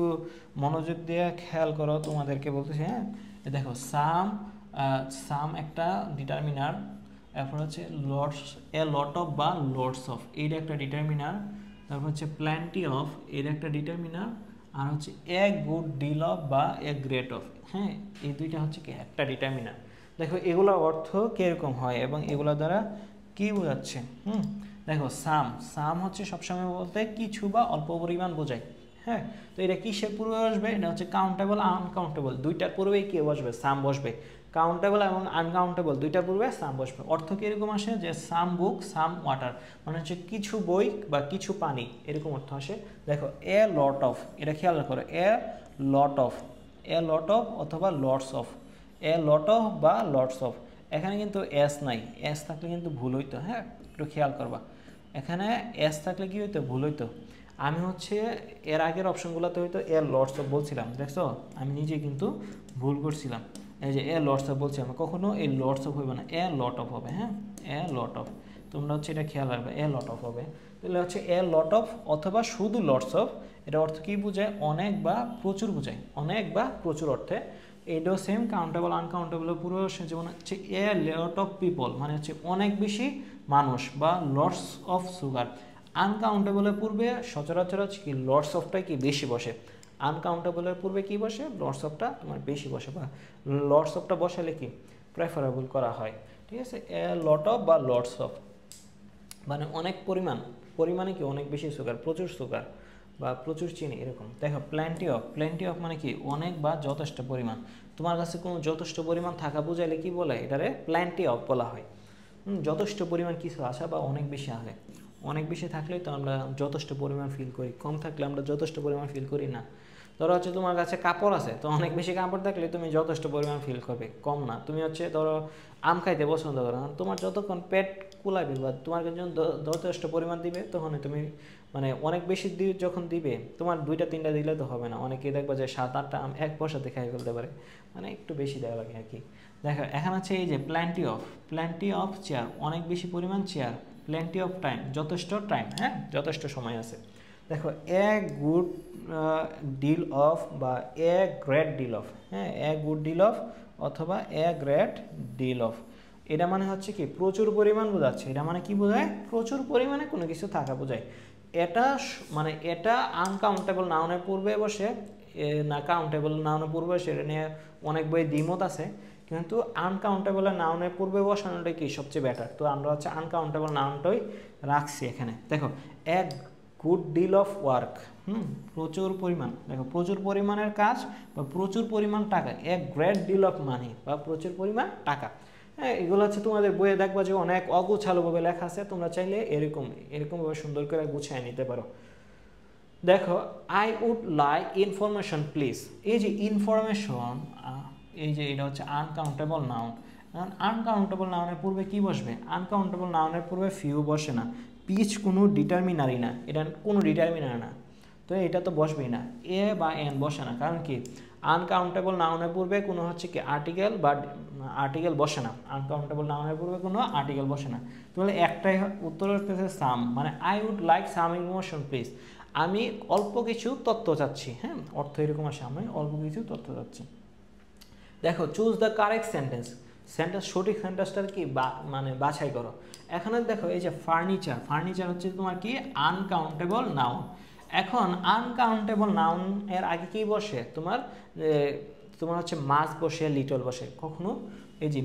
মনোযোগ দিয়ে খেয়াল করো, তোমাদেরকে বলতেছি, হ্যাঁ দেখো সাম একটা ডিটারমিনার, এরপর হচ্ছে লটস এ লট অফ বা লটস অফ এইটা একটা ডিটারমিনার, তারপর হচ্ছে প্ল্যান্টি অফ এর একটা ডিটারমিনার, আর হচ্ছে এ গুড ডিল অফ বা এ গ্রেট অফ, হ্যাঁ এই দুইটা হচ্ছে কি একটা ডিটারমিনার। দেখো এগুলোর অর্থ কীরকম হয় এবং এগুলো দ্বারা কি বোঝাচ্ছে, দেখো সাম হচ্ছে সবসময় বলতে কিছু বা অল্প পরিমাণ বোঝায়, হ্যাঁ তো এটা কিসের পূর্বে বসবে, এটা হচ্ছে কাউন্টেবল আনকাউন্টেবল দুইটার পূর্বেই কে বসবে, সাম বসবে, কাউন্টেবল এবং আনকাউন্টেবল দুইটার পূর্বে সাম বসবে। অর্থ কীরকম আসে যে সাম বুক সাম ওয়াটার মানে হচ্ছে কিছু বই বা কিছু পানি এরকম অর্থ আসে। দেখো এ লট অফ, এটা খেয়াল করো, এ লট অফ অথবা lots of, a lot of বা লটস অফ, এখানে কিন্তু এস নাই, এস থাকলে কিন্তু ভুল হইতো, হ্যাঁ একটু খেয়াল করবা, এখানে এস থাকলে কি হইতো ভুল হইতো। আমি হচ্ছে এর আগের অপশনগুলোতে হয়তো এ লটস অফ বলছিলাম, দেখছো আমি নিজে কিন্তু ভুল করছিলাম, এই যে এ লটস অফ বলছিলাম, কখনো এই লটস অফ হইবে না, এ লট অফ হবে, হ্যাঁ এ লট অফ, তোমরা হচ্ছে এটা খেয়াল রাখবে, এ লট অফ হবে, তাহলে হচ্ছে এ লট অফ অথবা শুধু লটস অফ, এটা অর্থ কী বোঝায়, অনেক বা প্রচুর বোঝায়, অনেক বা প্রচুর অর্থে। এটাও সেম কাউন্টেবল আনকাউন্টেবলের পুরো যেমন হচ্ছে এ লট অফ পিপল মানে হচ্ছে অনেক বেশি মানুষ বা লটস অফ সুগার, আনকাউন্টেবলের পূর্বে সচরাচর কি লর্ডস অফটা কি বেশি বসে, আনকাউন্টেবলের পূর্বে কি বসে, লর্ডস অফটা তোমার বেশি বসে, বা লর্ডস অফটা বসালে কি প্রেফারেবল করা হয়। ঠিক আছে, এ লট অফ বা লর্ডস অফ মানে অনেক পরিমাণে কি অনেক বেশি সুগার, প্রচুর সুগার বা প্রচুর চিনি এরকম। দেখো প্ল্যান্টি অফ মানে কি অনেক বা যথেষ্ট পরিমাণ। তোমার কাছে কোনো যথেষ্ট পরিমাণ থাকা বোঝাইলে কি বলে, এটারে প্ল্যান্টি অফ বলা হয়। যথেষ্ট পরিমাণ কিছু আসা বা অনেক বেশি আসে, অনেক বেশি থাকলেই তো আমরা যথেষ্ট পরিমাণ ফিল করি, কম থাকলে আমরা যথেষ্ট পরিমাণ ফিল করি না। ধরো হচ্ছে তোমার কাছে কাপড় আছে, তো অনেক বেশি কাপড় থাকলে তুমি যথেষ্ট পরিমাণ ফিল করবে, কম না। তুমি হচ্ছে ধরো আম খাইতে পছন্দ করো, তোমার যতক্ষণ পেট কুলাবে বা তোমার কাছে যথেষ্ট পরিমাণ দিবে, তখন তুমি মানে অনেক বেশি যখন দিবে, তোমার 2টা 3টা দিলে তো হবে না। অনেকে দেখবা যে 7-8টা আম এক বসাতে খাই ফেলতে পারে, মানে একটু বেশি দেওয়া লাগে আর কি। দেখো এখন আছে এই যে প্ল্যান্টি অফ চেয়ার, অনেক বেশি পরিমাণ চেয়ার, প্ল্যান্টি অফ টাইম, যথেষ্ট টাইম, হ্যাঁ যথেষ্ট সময় আছে। দেখো এ গুড ডিল অফ বা এ গ্রেট ডিল অফ, হ্যাঁ এ গুড ডিল অফ অথবা এ গ্রেট ডিল অফ, এটা মানে হচ্ছে কি প্রচুর পরিমাণ বোঝাচ্ছে। এটা মানে কি বোঝায়, প্রচুর পরিমাণে কোনো কিছু থাকা বোঝায়। এটা মানে এটা আনকাউন্টেবল নাউনের পূর্বে বসে না কাউন্টেবল নাউনের পূর্বে, সেটা নিয়ে অনেক বই দ্বিমত আছে, কিন্তু আনকাউন্টেবল নাউনের পূর্বে বসানোটাই কি সবচেয়ে বেটার। তো আমরা হচ্ছে আনকাউন্টেবল নাউনটাই রাখছি এখানে। দেখো এক গুড ডিল অফ ওয়ার্ক, প্রচুর পরিমাণ, দেখো প্রচুর পরিমাণের কাজ বা প্রচুর পরিমাণ টাকা, এক গ্রেট ডিল অফ মানি বা প্রচুর পরিমাণ টাকা। হ্যাঁ এগুলো হচ্ছে তোমাদের বইয়ে দেখবা যে অনেক অগুছালোভাবে লেখা আছে, তোমরা চাইলে এরকমভাবে সুন্দর করে গুছিয়ে নিতে পারো। দেখো I would like information please, এই যে ইনফরমেশন, এই যে এটা হচ্ছে আনকাউন্টেবল নাউন। আনকাউন্টেবল নাউনের পূর্বে কি বসবে, আনকাউন্টেবল নাউনের পূর্বে ফিউ বসে না, পিচ কোনো ডিটারমিনারি না, এটা কোনো ডিটারমিনার না, তো এটা তো বসবেই না। এ বা এন বসে না, কারণ কি আনকাউন্টেবল নাউনের পূর্বে কোনো হচ্ছে কি আর্টিকেল বা আর্টিকেল বসে না, আনকাউন্টেবল নাউনের পূর্বে কোনো আর্টিকেল বসে না। তাহলে একটাই উত্তর হচ্ছে সাম, মানে I would like some information please, আমি অল্প কিছু তথ্য চাচ্ছি, হ্যাঁ অর্থ এরকম আসে, আমি অল্প কিছু তথ্য চাচ্ছি। দেখো চুজ দ্য কারেক্ট সেন্টেন্স, সঠিক সেন্টেন্সটার কি মানে বাছাই করো। এখানে দেখো এই যে ফার্নিচার হচ্ছে তোমার কি আনকাউন্টেবল নাউন। এখন আনকাউন্টেবল নাউন এর আগে কি বসে, তোমার হচ্ছে মাস বসে, লিটল বসে, কখনো এই যে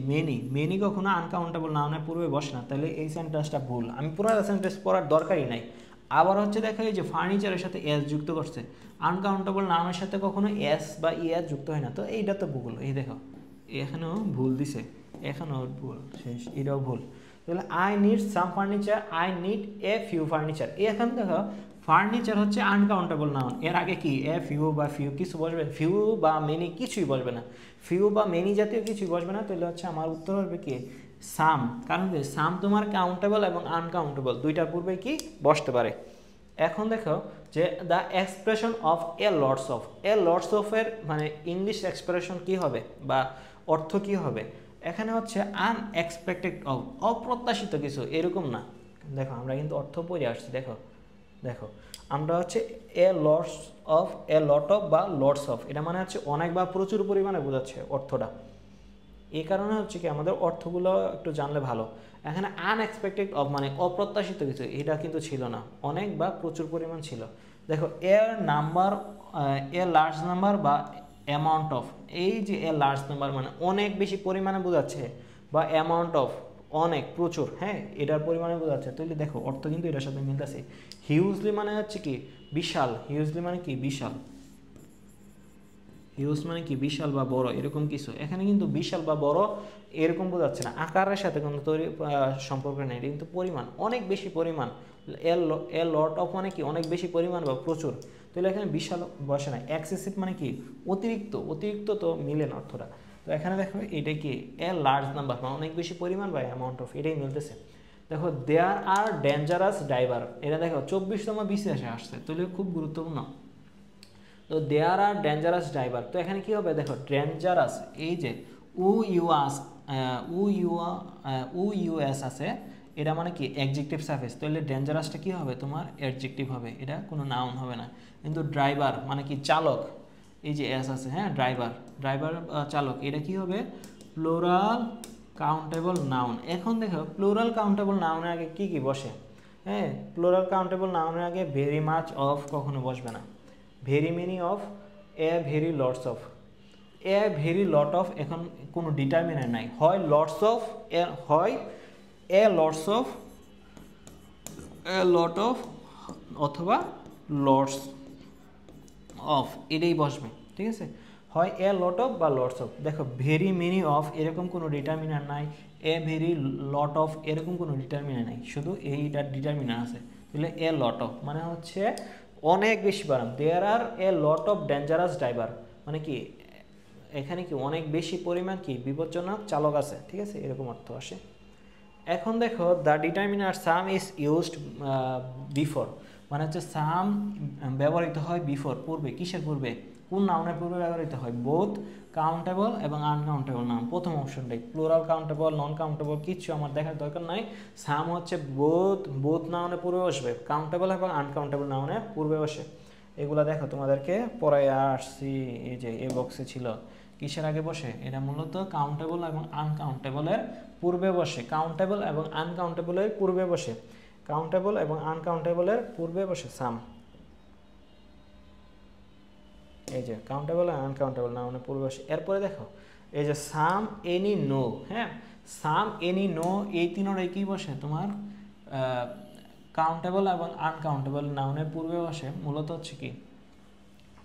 মেনি কখনো আনকাউন্টেবল নাউনের পূর্বে বসে না, তাহলে এই সেন্টেন্সটা ভুল, আমি পুরো সেন্টেন্স পড়ার দরকারই নাই। আবার হচ্ছে দেখো এই যে ফার্নিচারের সাথে এস যুক্ত করছে, আনকাউন্টেবল নাউনের সাথে কখনো এস বা ইএস যুক্ত হয় না, তো এইটা তো ভুল। এই দেখো এখানেও ভুল দিছে, এখানেও ভুল, শেষ এটাও ভুল। তাহলে I need some furniture, I need a few furniture. এখন দেখো ফার্নিচার হচ্ছে আনকাউন্টেবল নাউন, এর আগে কি এ ফিউ বা ফিউ কিছু বসবে, ফিউ বা মেনি কিছুই বসবে না, ফিউ বা মেনি জাতীয় কিছুই বসবে না। তাহলে হচ্ছে আমার উত্তর হবে কি সাম, কারণ কি সাম তোমার কাউন্টেবল এবং আনকাউন্টেবল দুইটার পূর্বে কি বসতে পারে। এখন দেখো যে the expression of a lots অফের মানে ইংলিশ এক্সপ্রেশন কি হবে বা অর্থ কি হবে, এখানে হচ্ছে আনএক্সপেক্টেড অফ, অপ্রত্যাশিত কিছু, এরকম না। দেখো আমরা কিন্তু অর্থ পড়ে আসছি, দেখো আমরা হচ্ছে এ লট অফ বা লর্ডস অফ, এটা মানে হচ্ছে অনেক বা প্রচুর পরিমাণে বোঝাচ্ছে অর্থটা। এই কারণে হচ্ছে কি আমাদের অর্থগুলো একটু জানলে ভালো। এখানে আনএক্সপেক্টেড অফ মানে অপ্রত্যাশিত কিছু, এটা কিন্তু ছিল না, অনেক বা প্রচুর পরিমাণ ছিল। দেখো এর নাম্বার, এ লার্জ নাম্বার বা অ্যামাউন্ট অফ, এই যে এ লার্জ নাম্বার মানে অনেক বেশি পরিমাণে বোঝাচ্ছে, বা অ্যামাউন্ট অফ অনেক প্রচুর, হ্যাঁ এটার পরিমাণে বোঝাচ্ছে। তাহলে দেখো অর্থ কিন্তু এটার সাথে মিলতেছে। হিউজলি মানে হচ্ছে কি বিশাল, হিউজলি মানে কি বিশাল, হিউজ মানে কি বিশাল বা বড় এরকম কিছু, এখানে কিন্তু বিশাল বা বড় এরকম বোঝাচ্ছে না, আকারের সাথে কোনো সম্পর্ক নেই, এটা কিন্তু পরিমাণ, অনেক বেশি পরিমাণ। এ লট অফ মানে কি অনেক বেশি পরিমাণ বা প্রচুর, তাহলে এখানে বিশাল বসে না। এক্সেসিভ মানে কি অতিরিক্ত তো মিলে না অর্থটা। তো এখানে দেখো এটা কি এ লার্জ নাম্বার মানে অনেক বেশি পরিমাণ বা অ্যামাউন্ট অফ, এটাই মিলতেছে। দেখো দেয়ার আর ডেঞ্জারাস ড্রাইভার, এটা দেখো 24তম BCSে আসছে, তাহলে খুব গুরুত্বপূর্ণ। তো দেয়ার আর ডেঞ্জারাস ড্রাইভার, তো এখানে কি হবে দেখো ডেঞ্জারাস, এই যে ইউএস আছে, এটা মানে কি অ্যাডজেক্টিভ সাফিক্স, তাহলে ডেঞ্জারাসটা কি হবে তোমার অ্যাডজেক্টিভ হবে, এটা কোনো নাউন হবে না। কিন্তু ড্রাইভার মানে কি চালক, এই যে এস আছে, হ্যাঁ ড্রাইভার চালক, এটা কি হবে প্লুরাল কাউন্টেবল নাউন। এখন দেখো প্লুরাল কাউন্টেবল নাউনের আগে কি বসে, হ্যাঁ, প্লুরাল কাউন্টেবল নাউনের আগে ভেরি মাচ অফ কখনো বসবে না। Very many of, a very lots of. A very lot of এখন কোনো ডিটারমিনার নাই, হয় লটস অফ, হয় a lots of, a lot of, অথবা লটস অফ, এটাই বসবে, ঠিক আছে? হয় এ লট অফ বা লটস অফ। দেখো ভেরি মেনি অফ এরকম কোনো ডিটারমিনার নাই, এ ভেরি লট অফ এরকম কোনো ডিটারমিনার নাই, শুধু এইটার ডিটারমিনার আছে। তাহলে এ লট অফ মানে হচ্ছে অনেক বেশি বাড়াম। দেয়ার আর এ লট অফ ডেঞ্জারাস ড্রাইভার, মানে কি এখানে কি অনেক বেশি পরিমাণ কি বিপজ্জনক চালক আছে, ঠিক আছে, এরকম অর্থ আসে। এখন দেখো the determiner some is used before, মানে হচ্ছে সাম ব্যবহৃত হয় বিফোর, পূর্বে। কিসের পূর্বে? কোন নাউনের পূর্বে ব্যবহৃত হয়? বোথ কাউন্টেবল এবং আনকাউন্টেবল নাউন। প্রথম অপশনটাই প্লুরাল কাউন্টেবল, নন কাউন্টেবল কিচ্ছু আমার দেখার দরকার নাই। সাম হচ্ছে বোথ নাউনের পূর্বে বসবে, কাউন্টেবল এবং আনকাউন্টেবল নাউনের পূর্বে বসে। এগুলা দেখো তোমাদেরকে পড়ায় আসছি, এই যে এ বক্সে ছিল। কিসের আগে বসে? এটা মূলত কাউন্টেবল এবং আনকাউন্টেবলের পূর্বে বসে। কাউন্টেবল এবং আনকাউন্টেবলের পূর্বে বসে, কাউন্টেবল এবং আনকাউন্টেবলের পূর্বে বসে সাম। এই যে কাউন্টেবল আর আনকাউন্টেবল নাউনের পূর্বে বসে। এরপরে দেখো এই যে সাম, এনি, নো। হ্যাঁ, সাম, এনি, নো এই তিনোটাই কি বসে? তোমার কাউন্টেবল এবং আনকাউন্টেবল নাউনের পূর্বে বসে। মূলত হচ্ছে কি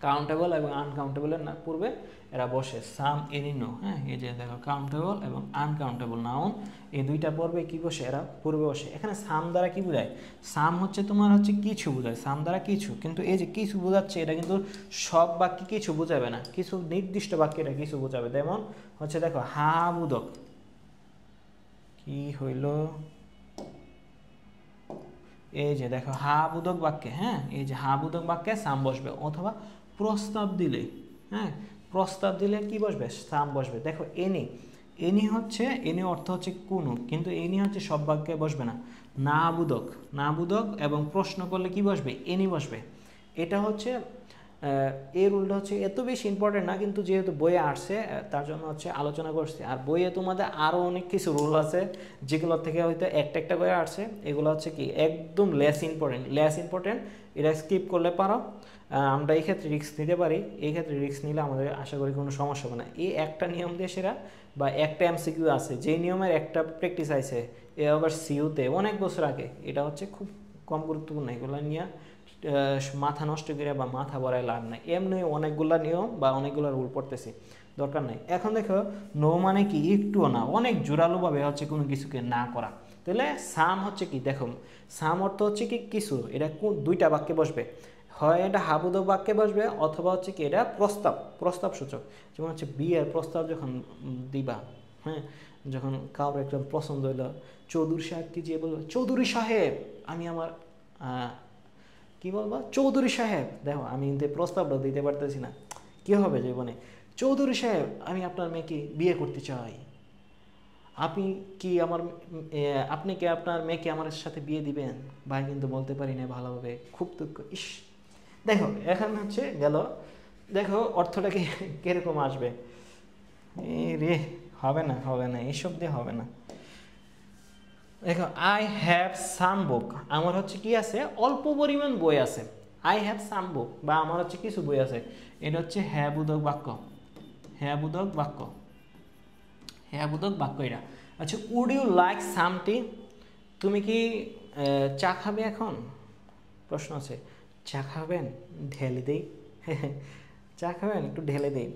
কাউন্টেবল এবং আনকাউন্টেবলের পূর্বে এরা বসে, সাম, এনি, নো। হ্যাঁ, এই যে দেখো কাউন্টেবল এবং আনকাউন্টেবল নাউন এই দুইটা পর্বে কি বসে? এরা পূর্বে বসে। এখানে সাম দ্বারা কি বোঝায়? সাম হচ্ছে তোমার হচ্ছে কিছু বোঝায়, সাম দ্বারা কিছু। কিন্তু এই যে কিছু বোঝাচ্ছে এটা কিন্তু সব বাক্যে কিছু বোঝাবে না, কিছু নির্দিষ্ট বাক্যে এটা কিছু বোঝাবে। যেমন হচ্ছে দেখো হা বুদক, কি হইল? এই যে দেখো হা বুদক বাক্যে, হ্যাঁ, এই যে হা বুদক বাক্যে সাম বসবে। অথবা প্রস্তাব দিলে, হ্যাঁ, প্রস্তাব দিলে কি বসবে? সাম বসবে। দেখো এনি, এনি হচ্ছে, এনি অর্থ হচ্ছে কোনো, কিন্তু এনি হচ্ছে সব বাক্যে বসবে না। না বুদক, না বুদক এবং প্রশ্ন করলে কি বসবে? এনি বসবে। এটা হচ্ছে এই রুলটা হচ্ছে এত বেশি ইম্পর্টেন্ট না, কিন্তু যেহেতু বইয়ে আসছে তার জন্য হচ্ছে আলোচনা করছি। আর বইয়ে তোমাদের আরও অনেক কিছু রুল আছে যেগুলোর থেকে হয়তো একটা করে আসছে। এগুলো হচ্ছে কি একদম লেস ইম্পর্টেন্ট, এটা স্কিপ করলে পারো। আমরা এই ক্ষেত্রে রিস্ক নিতে পারি, এই ক্ষেত্রে রিস্ক নিলে আমাদের আশা করি কোনো সমস্যা হবে না। এই একটা নিয়ম দিয়ে সেরা, বা একটা এমসিকিউ আছে যেই নিয়মের একটা প্র্যাকটিস আছে এ আবার সিইউতে অনেক বছর আগে, এটা হচ্ছে খুব কম গুরুত্বপূর্ণ। এগুলো নিয়ে মাথা নষ্ট করে বা মাথা ভরায় লাভ নাই। এমনি অনেকগুলো নিয়ম বা অনেকগুলো রুল পড়তেছি, দরকার নাই। এখন দেখো নো মানে কি একটুও না, অনেক জোরালোভাবে হচ্ছে কোনো কিছুকে না করা। তাহলে সাম হচ্ছে কি? দেখো সাম অর্থ হচ্ছে কি কিছু, এটা দুইটা বাক্যে বসবে, হয় এটা হাবুদক বাক্যে বসবে, অথবা হচ্ছে কি এটা প্রস্তাব সূচক। যেমন হচ্ছে বিয়ের প্রস্তাব যখন দিবা, হ্যাঁ, যখন কারোর একটা পছন্দ হইলো, চৌধুরী সাহেব কি যে বলবো, চৌধুরী সাহেব আমি আমার কি বলবো, চৌধুরী সাহেব দেখো আমি কিন্তু প্রস্তাবটা দিতে পারতেছি না, কি হবে জীবনে, চৌধুরী সাহেব আমি আপনার মেয়েকে বিয়ে করতে চাই, আপনি কি আপনার মেয়েকে আমার সাথে বিয়ে দিবেন? ভাই কিন্তু বলতে পারি না ভালোভাবে, খুব দুঃখ। ইস, দেখো এখানে হচ্ছে গেল, দেখো অর্থটা কি কিরকম আসবে। রে হবে না এসব দিয়ে হবে না। দেখো আই হ্যাভ সাম বুক, আমার হচ্ছে কি আছে? অল্প পরিমাণ বই আছে। আই হ্যাভ সাম বুক, বা আমার হচ্ছে কিছু বই আছে, এটা হচ্ছে হ্যাঁ বুদক বাক্য, হ্যাঁ বুদক বাক্য, হ্যাঁ বুদক বাক্য এটা। আচ্ছা, উড ইউ লাইক সাম টি, তুমি কি চা খাবে এখন? প্রশ্ন আছে, চা খাবেন? ঢেলে দেই চা খাবেন? একটু ঢেলে দেই।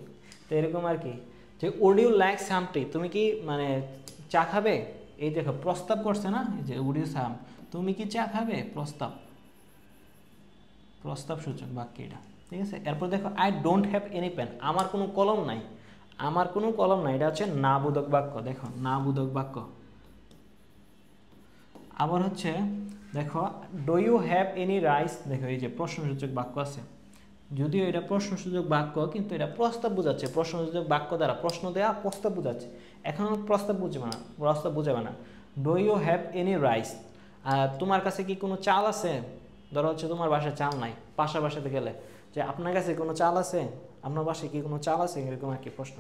তো এরকম আর কি, যে উড ইউ লাইক সাম টি, তুমি কি মানে চা খাবে? এই দেখো প্রস্তাব করছে না, এই যে উড ইউ সাম, তুমি কি চা খাবে? প্রস্তাব সূচক বাক্য এটা, ঠিক আছে। এরপর দেখো I don't have any pen, আমার কোনো কলম নাই, আমার কোনো কলম নাই, এটা হচ্ছে না বোধক বাক্য। দেখো না বোধক বাক্য। আবার হচ্ছে দেখো do you have any rice, দেখো এই যে প্রশ্নসূচক বাক্য আছে, যদিও এটা প্রশ্নসূচক বাক্য কিন্তু এটা প্রস্তাব বোঝাচ্ছে। প্রশ্নসূচক বাক্য দ্বারা প্রশ্ন দেওয়া প্রস্তাব বোঝাচ্ছে, এখন প্রস্তাব বুঝাবে না। Do you have any rice, তোমার কাছে কি কোনো চাল আছে? ধরো হচ্ছে তোমার বাসায় চাল নাই, পাশা বাসাতে গেলে যে আপনার কাছে কোনো চাল আছে, আপনার বাসায় কি কোনো চাল আছে, এরকম আর কি প্রশ্ন,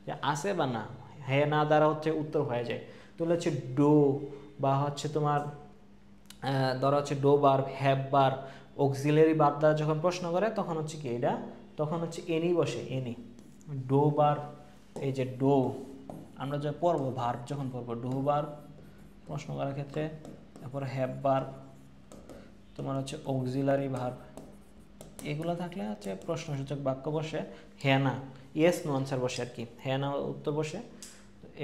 যে আছে বা না। হ্যাঁ না দ্বারা হচ্ছে উত্তর হয়ে যায়। তাহলে হচ্ছে ডো, বা হচ্ছে তোমার ধরো হচ্ছে do verb, have verb, auxiliary verb দ্বারা যখন প্রশ্ন করে তখন হচ্ছে কি এটা, তখন হচ্ছে এনি বসে, এনি। ডো ভার্ব, এই যে ডো, আমরা যে পড়বো ভার্ব যখন পড়বো, ডো ভার্ব প্রশ্ন করার ক্ষেত্রে, তারপরে হ্যাভ ভার্ব, তোমার হচ্ছে অক্সিলারি ভার্ব, এগুলো থাকলে হচ্ছে প্রশ্নসূচক বাক্য বসে, হ্যাঁ না, ইয়েস নো আনসার বসে আর কি, হ্যাঁ না উত্তর বসে,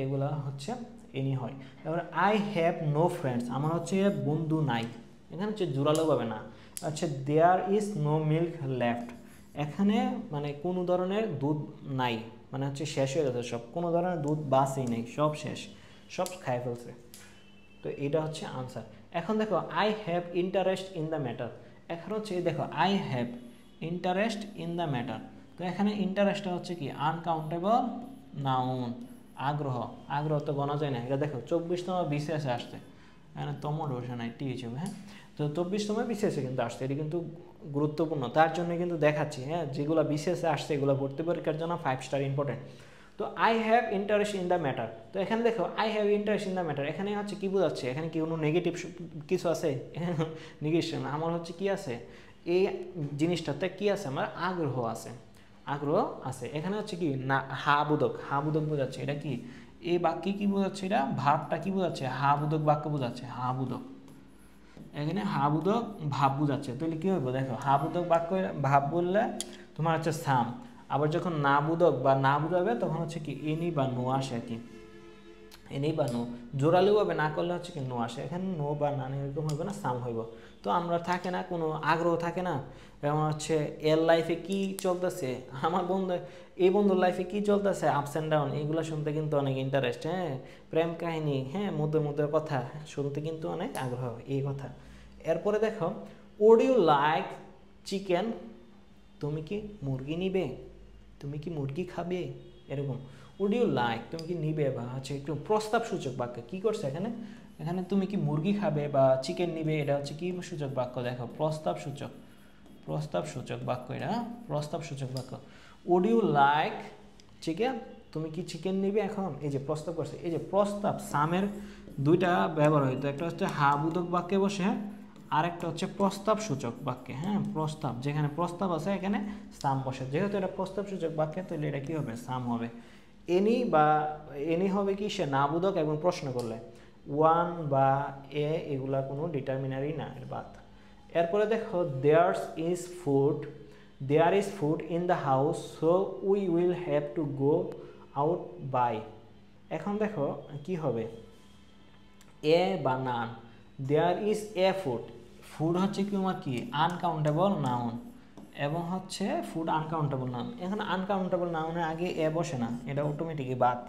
এগুলা হচ্ছে এনি হয়। তারপরে আই হ্যাভ নো ফ্রেন্ডস, আমার হচ্ছে বন্ধু নাই, এখানে হচ্ছে জোরালোভাবে না, আচ্ছা there is no milk left, এখানে মানে কোনো ধরনের দুধ নাই, মানে হচ্ছে শেষ হয়ে গেছে সব, কোনো ধরনের দুধ বাসই নেই, সব শেষ, সব খায় ফেলছে। তো এটা হচ্ছে আনসার। এখন দেখো I have interest in the matter, এখন হচ্ছে দেখো I have interest in the matter, তো এখানে ইন্টারেস্টটা হচ্ছে কি আনকাউন্টেবল নাউন, আগ্রহ, আগ্রহ তো গণা যায় না, এটা দেখো 24তম বিসিএসে আসছে, এখানে তমর বসে নাই টি হিসেবে, হ্যাঁ তো 24তম বিসিএসে কিন্তু আসছে, এটি কিন্তু গুরুত্বপূর্ণ, তার জন্য কিন্তু দেখাচ্ছি, হ্যাঁ যেগুলো বিসিএসে আসছে এগুলো ভর্তি পরীক্ষার জন্য 5 স্টার ইম্পর্টেন্ট। তো I have interest in the matter, তো এখানে দেখো I have interest in the matter, এখানে হচ্ছে কি বোঝাচ্ছে, এখানে কি কোনো নেগেটিভ কিছু আছে, এখানে নেগেশন, আমার হচ্ছে কি আছে, এই জিনিসটাতে কি আছে, আমার আগ্রহ আছে, আগ্রহ আছে, এখানে হচ্ছে কি না হা বোধক, হা বোধক বোঝাচ্ছে, এটা কি এই বাক্যে কি বোঝাচ্ছে, এটা ভাবটা কি বোঝাচ্ছে, হা বোধক বাক্য বোঝাচ্ছে, হা বোধক, এখানে হা বোধক ভাব বোঝাচ্ছে, তাহলে কি হইব দেখো, হা বোধক বাক্য ভাব বললে তোমার হচ্ছে সাম, আবার যখন না বোধক বা না বোঝাবে তখন হচ্ছে কি এনি বা নো আসে আর কি, এনি বা নো, জোরালোভাবে না করলে হচ্ছে কি নো আসে, এখানে নো বা না এরকম হইব না, সাম হইব। তো আমরা থাকে না কোনো আগ্রহ থাকে না, যেমন হচ্ছে এর লাইফে কি চলতেছে, আমার বন্ধু এই বন্ধুর লাইফে কি চলতেছে, আপস অ্যান্ড ডাউন, এগুলো শুনতে কিন্তু অনেক ইন্টারেস্ট, হ্যাঁ প্রেম কাহিনী, হ্যাঁ মধ্যে মধ্যে কথা শুনতে কিন্তু অনেক আগ্রহ, এই কথা। এরপরে দেখো উড ইউ লাইক চিকেন, তুমি কি মুরগি নিবে, তুমি কি মুরগি খাবে, এরকম উড ইউ লাইক, তুমি কি নিবে, বা হচ্ছে একটু প্রস্তাব সূচক বাক্য, কি করছে এখানে, এখানে তুমি কি মুরগি খাবে বা চিকেন নিবে, এটা হচ্ছে কি সূচক বাক্য, দেখো প্রস্তাব সূচক, প্রস্তাব সূচক বাক্য, এটা প্রস্তাব সূচক বাক্য। উড ইউ লাইক চিকেন, তুমি কি চিকেন নিবে, এখন এই যে প্রস্তাব করছে, এই যে প্রস্তাব সামের দুইটা ব্যবহার হইতো, একটা হচ্ছে হা বোধক বাক্যে বসে, আর একটা হচ্ছে প্রস্তাব সূচক বাক্যে, হ্যাঁ প্রস্তাব, যেখানে প্রস্তাব আছে এখানে সাম বসে, যেহেতু এটা প্রস্তাব সূচক বাক্যে তাহলে এটা কি হবে, সাম হবে। এনি বা এনি হবে কি সে না বোধক এবং প্রশ্ন করলে, ওয়ান বা এ এগুলা কোনো ডিটারমিনারি না, এর বাদ। এরপরে দেখো there's is food, there is food in the house so we will have to go out buy, এখন দেখো কি হবে, এ বা none, there is a food, food হচ্ছে কি আমার কি আনকাউন্টেবল নাউন, এবং হচ্ছে ফুড আনকাউন্টেবল নাউন, এখানে আনকাউন্টেবল নাউনের আগে এ বসে না, এটা অটোমেটিকই বাদ।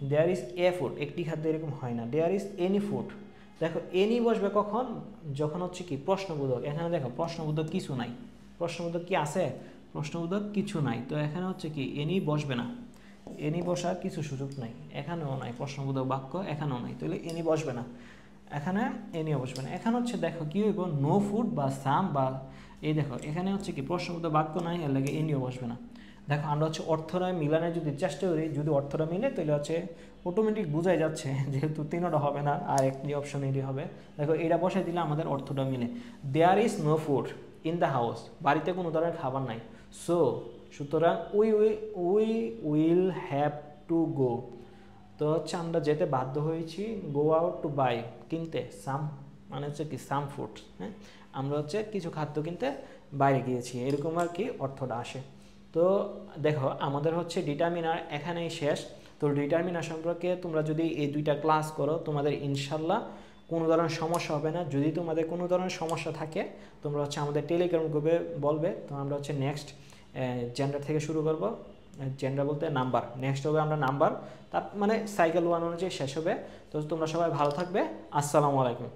দেয়ার ইজ এ ফুড, একটি খাদ্য এরকম হয় না, দেয়ার ইজ এনি ফুড, দেখো এনি বসবে কখন, যখন হচ্ছে কি প্রশ্নবোধক, এখানে দেখো প্রশ্নবোধক কিছু নাই, প্রশ্নবোধক কি আছে, প্রশ্নবোধক কিছু নাই, তো এখানে হচ্ছে কি এনি বসবে না, এনি বসার কিছু সুযোগ নাই, এখানেও নাই প্রশ্নবোধক বাক্য, এখানেও নাই, তাহলে এনি বসবে না, এখানে এনিও বসবে না। এখানে হচ্ছে দেখো কি হইব, নো ফুড বা সাম বা, এই দেখো এখানে হচ্ছে কি প্রশ্নবোধক বাক্য নাই, এর লাগে এনিও বসবে না। দেখো আমরা হচ্ছে অর্থটা মিলানোর যদি চেষ্টা করি, যদি অর্থটা মিলে তাহলে হচ্ছে অটোমেটিক বোঝাই যাচ্ছে, যেহেতু তিনটা হবে না আর একটি অপশন এটি হবে, দেখো এটা বসাই দিলে আমাদের অর্থটা মিলে। There is no food in the house, বাড়িতে কোনো ধরনের খাবার নাই, সো সুতরাং we will have to go, তো হচ্ছে আমরা যেতে বাধ্য হয়েছি, গো আউট টু বাই কিনতে, সাম মানে হচ্ছে কি সাম ফুড, হ্যাঁ আমরা হচ্ছে কিছু খাদ্য কিনতে বাইরে গিয়েছি, এরকম আর কি অর্থটা আসে। তো দেখো আমাদের হচ্ছে ডিটারমিনার এখানেই শেষ। তো ডিটারমিনার সম্পর্কে তোমরা যদি এই দুইটা ক্লাস করো তোমাদের ইনশাল্লাহ কোনো ধরনের সমস্যা হবে না। যদি তোমাদের কোনো ধরনের সমস্যা থাকে তোমরা হচ্ছে আমাদের টেলিগ্রাম গ্রুপে বলবে, তো আমরা হচ্ছে নেক্সট জেন্ডার থেকে শুরু করব, জেন্ডার বলতে নাম্বার, নেক্সট হবে আমরা নাম্বার, তার মানে সাইকেল 1 অনুযায়ী শেষ হবে। তো তোমরা সবাই ভালো থাকবে, আসসালামু আলাইকুম।